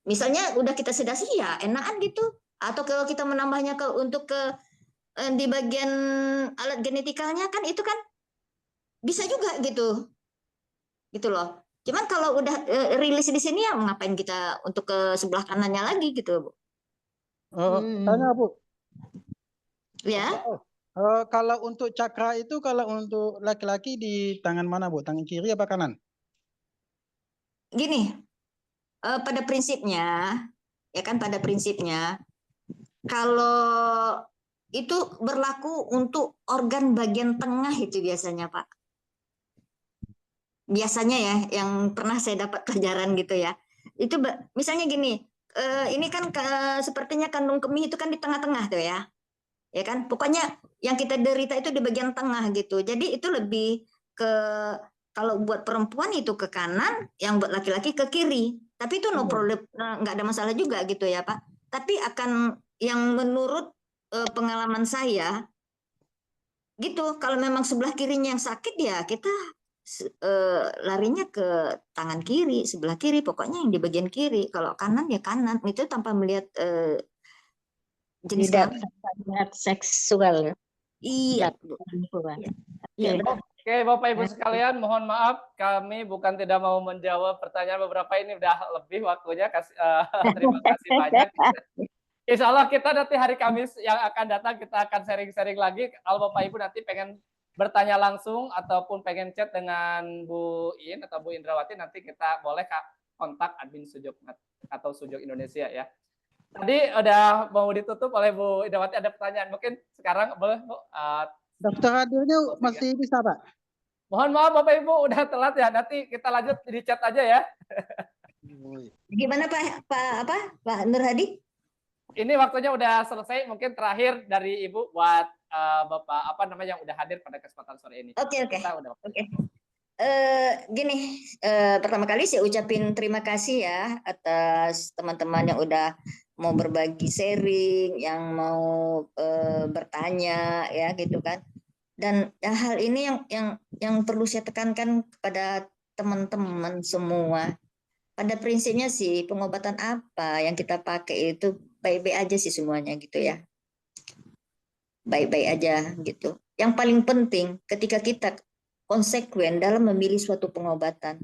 [SPEAKER 2] misalnya udah kita sedasi ya enakan gitu. Atau kalau kita menambahnya untuk di bagian alat genetikalnya kan itu kan bisa juga gitu loh. Cuman kalau udah rilis di sini ya ngapain kita untuk ke sebelah kanannya lagi gitu Bu.
[SPEAKER 9] Tanya Bu.
[SPEAKER 2] Ya.
[SPEAKER 9] Kalau untuk cakra itu, kalau untuk laki-laki di tangan mana Bu? Tangan kiri apa kanan?
[SPEAKER 2] Gini, pada prinsipnya, ya kan pada prinsipnya, kalau itu berlaku untuk organ bagian tengah itu biasanya Pak. Biasanya ya, yang pernah saya dapat pelajaran gitu ya. Itu misalnya gini, ini kan sepertinya kandung kemih itu kan di tengah-tengah tuh ya. Ya kan? Pokoknya yang kita derita itu di bagian tengah gitu. Jadi itu lebih ke, kalau buat perempuan itu ke kanan, yang buat laki-laki ke kiri. Tapi itu no problem, nggak ada masalah juga gitu ya Pak. Tapi akan yang menurut pengalaman saya gitu, kalau memang sebelah kirinya yang sakit ya kita larinya ke tangan kiri, sebelah kiri, pokoknya yang di bagian kiri. Kalau kanan ya kanan, itu tanpa melihat jenis
[SPEAKER 3] Tidak
[SPEAKER 2] kelamin.
[SPEAKER 3] melihat seksual ya.
[SPEAKER 2] Iya.
[SPEAKER 3] Iya.
[SPEAKER 1] Oke, Bapak Ibu sekalian, mohon maaf kami bukan tidak mau menjawab pertanyaan beberapa, ini udah lebih waktunya. Terima kasih banyak. Insya Allah kita nanti hari Kamis yang akan datang kita akan sharing-sharing lagi. Kalau Bapak Ibu nanti pengen bertanya langsung ataupun pengen chat dengan Bu In atau Bu Indrawati, nanti kita boleh kontak admin Sujok atau Sujok Indonesia ya. Tadi udah mau ditutup oleh Bu Indrawati, ada pertanyaan mungkin sekarang boleh Bu?
[SPEAKER 9] Dokter hadirnya masih bisa Pak?
[SPEAKER 1] Mohon maaf Bapak Ibu udah telat ya, nanti kita lanjut di chat aja ya.
[SPEAKER 2] Gimana Pak Nur Hadi?
[SPEAKER 1] Ini waktunya udah selesai, mungkin terakhir dari Ibu buat Bapak yang udah hadir pada kesempatan sore ini.
[SPEAKER 2] Oke. Gini, pertama kali saya ucapin terima kasih ya atas teman-teman yang udah mau berbagi sharing, yang mau bertanya ya gitu kan. Dan hal ini yang perlu saya tekankan kepada teman-teman semua. Pada prinsipnya sih pengobatan apa yang kita pakai itu baik-baik aja sih semuanya gitu ya. Baik-baik aja gitu. Yang paling penting ketika kita konsekuen dalam memilih suatu pengobatan.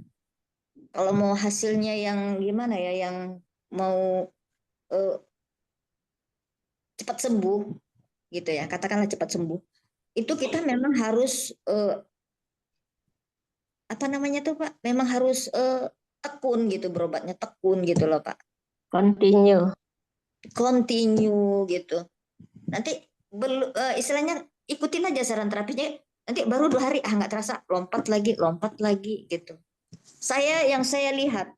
[SPEAKER 2] Kalau mau hasilnya yang gimana ya, yang mau cepat sembuh gitu ya, katakanlah cepat sembuh. Itu kita memang harus memang harus tekun gitu berobatnya, tekun gitu loh Pak. Continue gitu. Nanti istilahnya ikutin aja saran terapinya. Nanti baru 2 hari nggak terasa lompat lagi gitu. Yang saya lihat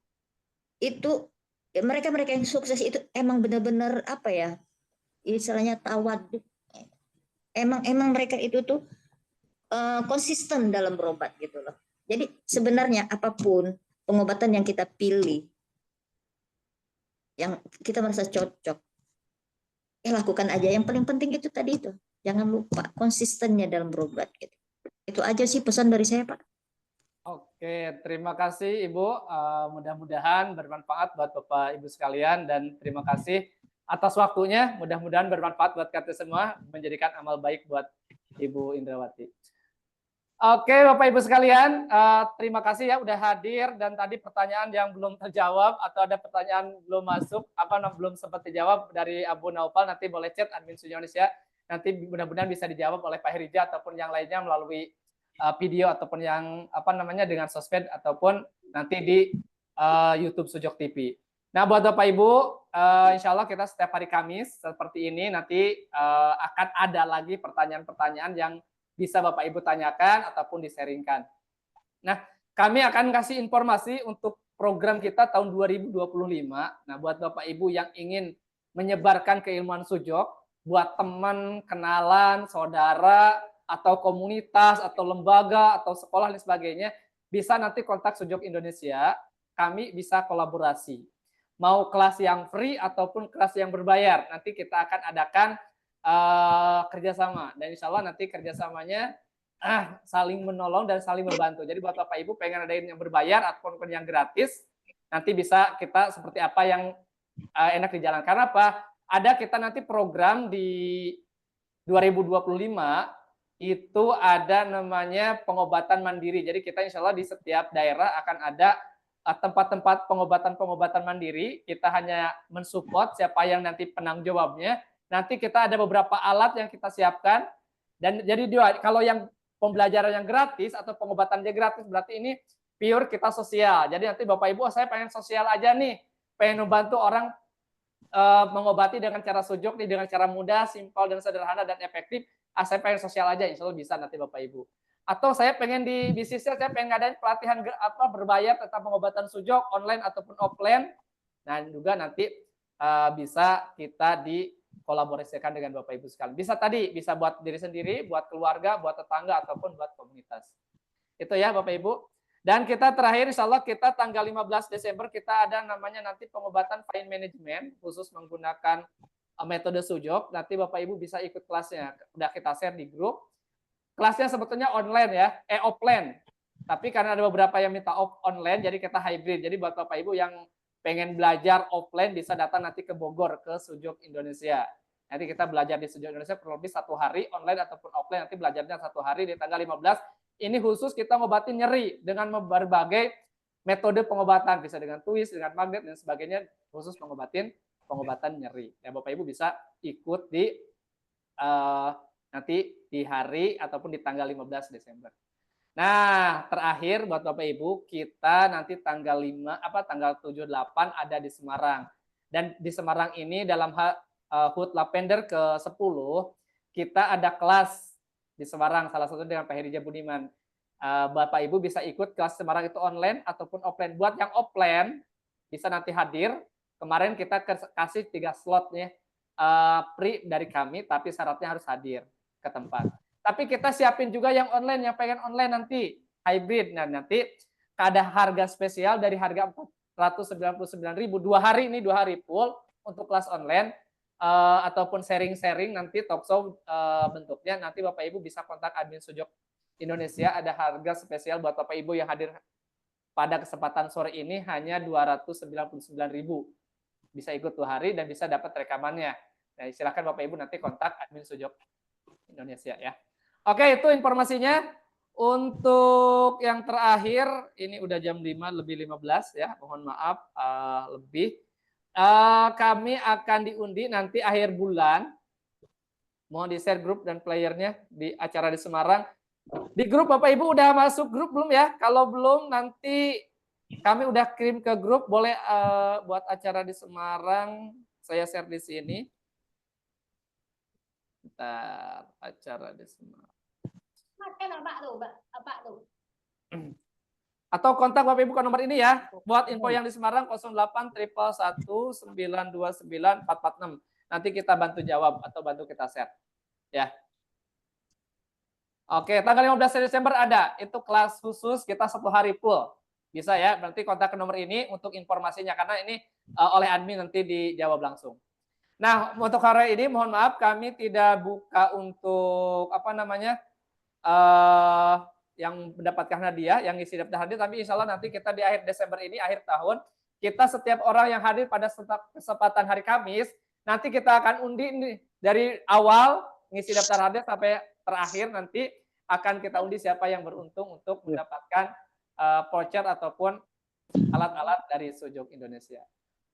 [SPEAKER 2] itu mereka yang sukses itu emang benar-benar apa ya, istilahnya tawaduk. Emang mereka itu tuh konsisten dalam berobat gitu loh. Jadi sebenarnya apapun pengobatan yang kita pilih, yang kita merasa cocok, lakukan aja. Yang paling penting itu tadi itu, jangan lupa konsistennya dalam berobat gitu. Itu aja sih pesan dari saya Pak.
[SPEAKER 1] Oke, terima kasih Ibu. Mudah-mudahan bermanfaat buat Bapak Ibu sekalian, dan terima kasih atas waktunya. Mudah-mudahan bermanfaat buat kita semua, menjadikan amal baik buat Ibu Indrawati. Oke, Bapak Ibu sekalian, terima kasih ya udah hadir, dan tadi pertanyaan yang belum terjawab atau ada pertanyaan belum masuk, belum sempat dijawab dari Abu Naufal, nanti boleh chat admin Sujok Indonesia. nanti mudah-mudahan bisa dijawab oleh Pak Herija ataupun yang lainnya melalui video ataupun yang dengan sosmed ataupun nanti di YouTube Sujok TV. Nah, buat Bapak Ibu, insya Allah kita setiap hari Kamis seperti ini nanti akan ada lagi pertanyaan-pertanyaan yang bisa Bapak Ibu tanyakan ataupun di-sharingkan. Nah, kami akan kasih informasi untuk program kita tahun 2025. Nah, buat Bapak Ibu yang ingin menyebarkan keilmuan Sujok, buat teman, kenalan, saudara, atau komunitas, atau lembaga, atau sekolah, dan sebagainya, bisa nanti kontak Sujok Indonesia, kami bisa kolaborasi. Mau kelas yang free ataupun kelas yang berbayar, nanti kita akan adakan kerjasama. Dan insya Allah nanti kerjasamanya saling menolong dan saling membantu. Jadi buat Bapak Ibu pengen ada yang berbayar ataupun yang gratis, nanti bisa kita seperti apa yang enak dijalankan. Karena apa? Ada kita nanti program di 2025 itu ada namanya pengobatan mandiri. Jadi kita insya Allah di setiap daerah akan ada tempat-tempat pengobatan mandiri. Kita hanya mensupport siapa yang nanti penanggung jawabnya. Nanti kita ada beberapa alat yang kita siapkan. Dan jadi kalau yang pembelajaran yang gratis atau pengobatannya gratis, berarti ini pure kita sosial. Jadi nanti Bapak Ibu, saya pengen sosial aja nih, pengen membantu orang mengobati dengan cara Sujok nih, dengan cara mudah, simpel dan sederhana dan efektif. Saya pengen sosial aja, insya Allah bisa nanti Bapak Ibu. Atau saya pengen di bisnisnya, saya pengen ngadain pelatihan berbayar tentang pengobatan Sujok online ataupun offline. Nah juga nanti bisa kita kolaborasikan dengan Bapak Ibu sekalian. Bisa buat diri sendiri, buat keluarga, buat tetangga, ataupun buat komunitas. Itu ya Bapak Ibu. Dan kita terakhir insya Allah kita tanggal 15 Desember kita ada namanya nanti pengobatan pain management khusus menggunakan metode Sujok. Nanti Bapak Ibu bisa ikut kelasnya. Udah kita share di grup. Kelasnya sebetulnya online ya, offline. Tapi karena ada beberapa yang minta online, jadi kita hybrid. Jadi buat Bapak Ibu yang pengen belajar offline bisa datang nanti ke Bogor, ke Sujok Indonesia. Nanti kita belajar di Sujok Indonesia kurang lebih 1 hari, online ataupun offline. Nanti belajarnya 1 hari di tanggal 15. Ini khusus kita ngobatin nyeri dengan berbagai metode pengobatan. Bisa dengan twist, dengan magnet, dan sebagainya. Khusus pengobatan nyeri. Ya, Bapak Ibu bisa ikut di nanti di hari ataupun di tanggal 15 Desember. Nah, terakhir buat Bapak Ibu, kita nanti tanggal 7 8 ada di Semarang. Dan di Semarang ini dalam HUT Lavender ke-10 kita ada kelas di Semarang, salah satu dengan Pak Herija Budiman. Bapak Ibu bisa ikut kelas Semarang itu online ataupun offline. Buat yang offline bisa nanti hadir. Kemarin kita kasih 3 slot nih free dari kami, tapi syaratnya harus hadir ke tempat. Tapi kita siapin juga yang online, yang pengen online nanti hybrid. Nah, nanti ada harga spesial dari harga 499.000 2 hari ini, 2 hari full untuk kelas online ataupun sharing-sharing nanti talkshow bentuknya. Nanti Bapak Ibu bisa kontak admin Sujok Indonesia, ada harga spesial buat Bapak Ibu yang hadir pada kesempatan sore ini hanya 299.000. Bisa ikut 2 hari dan bisa dapat rekamannya. Nah, silakan Bapak Ibu nanti kontak admin Sujok Indonesia ya. Oke, itu informasinya. Untuk yang terakhir, ini udah jam 5 lebih 15 ya, mohon maaf lebih. Kami akan diundi nanti akhir bulan. Mohon di-share grup dan playernya di acara di Semarang. Di grup Bapak Ibu udah masuk grup belum ya? Kalau belum nanti kami udah kirim ke grup, boleh buat acara di Semarang, saya share di sini. Bentar, acara di Semarang. Atau kontak Bapak Ibu ke nomor ini ya. Buat info yang di Semarang 08 111 929 446. Nanti kita bantu jawab atau bantu kita share. Ya. Oke, tanggal 15 Desember ada. Itu kelas khusus kita 1 hari full. Bisa ya, berarti kontak ke nomor ini untuk informasinya karena ini oleh admin nanti dijawab langsung. Nah, untuk hari ini mohon maaf kami tidak buka untuk yang mendapatkan hadiah, yang isi daftar hadiah, tapi insya Allah nanti kita di akhir Desember ini, akhir tahun, kita setiap orang yang hadir pada kesempatan hari Kamis, nanti kita akan undi nih, dari awal ngisi daftar hadiah sampai terakhir nanti akan kita undi siapa yang beruntung untuk mendapatkan voucher ataupun alat-alat dari Sujok Indonesia.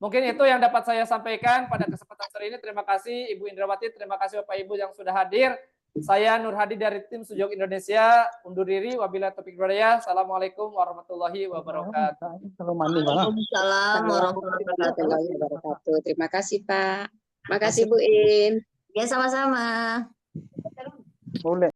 [SPEAKER 1] Mungkin itu yang dapat saya sampaikan pada kesempatan sore ini. Terima kasih Ibu Indrawati, terima kasih Bapak Ibu yang sudah hadir. Saya Nur Hadi dari tim Sujok Indonesia undur diri. Wabillahi taufiq wal hidayah. Assalamualaikum warahmatullahi wabarakatuh.
[SPEAKER 9] Kalau mandi mana?
[SPEAKER 2] Waalaikumsalam warahmatullahi
[SPEAKER 6] Warahmatullahi
[SPEAKER 2] wabarakatuh.
[SPEAKER 6] wabarakatuh. Terima kasih Pak. Makasih Bu In.
[SPEAKER 2] Ya, sama-sama.
[SPEAKER 9] Boleh.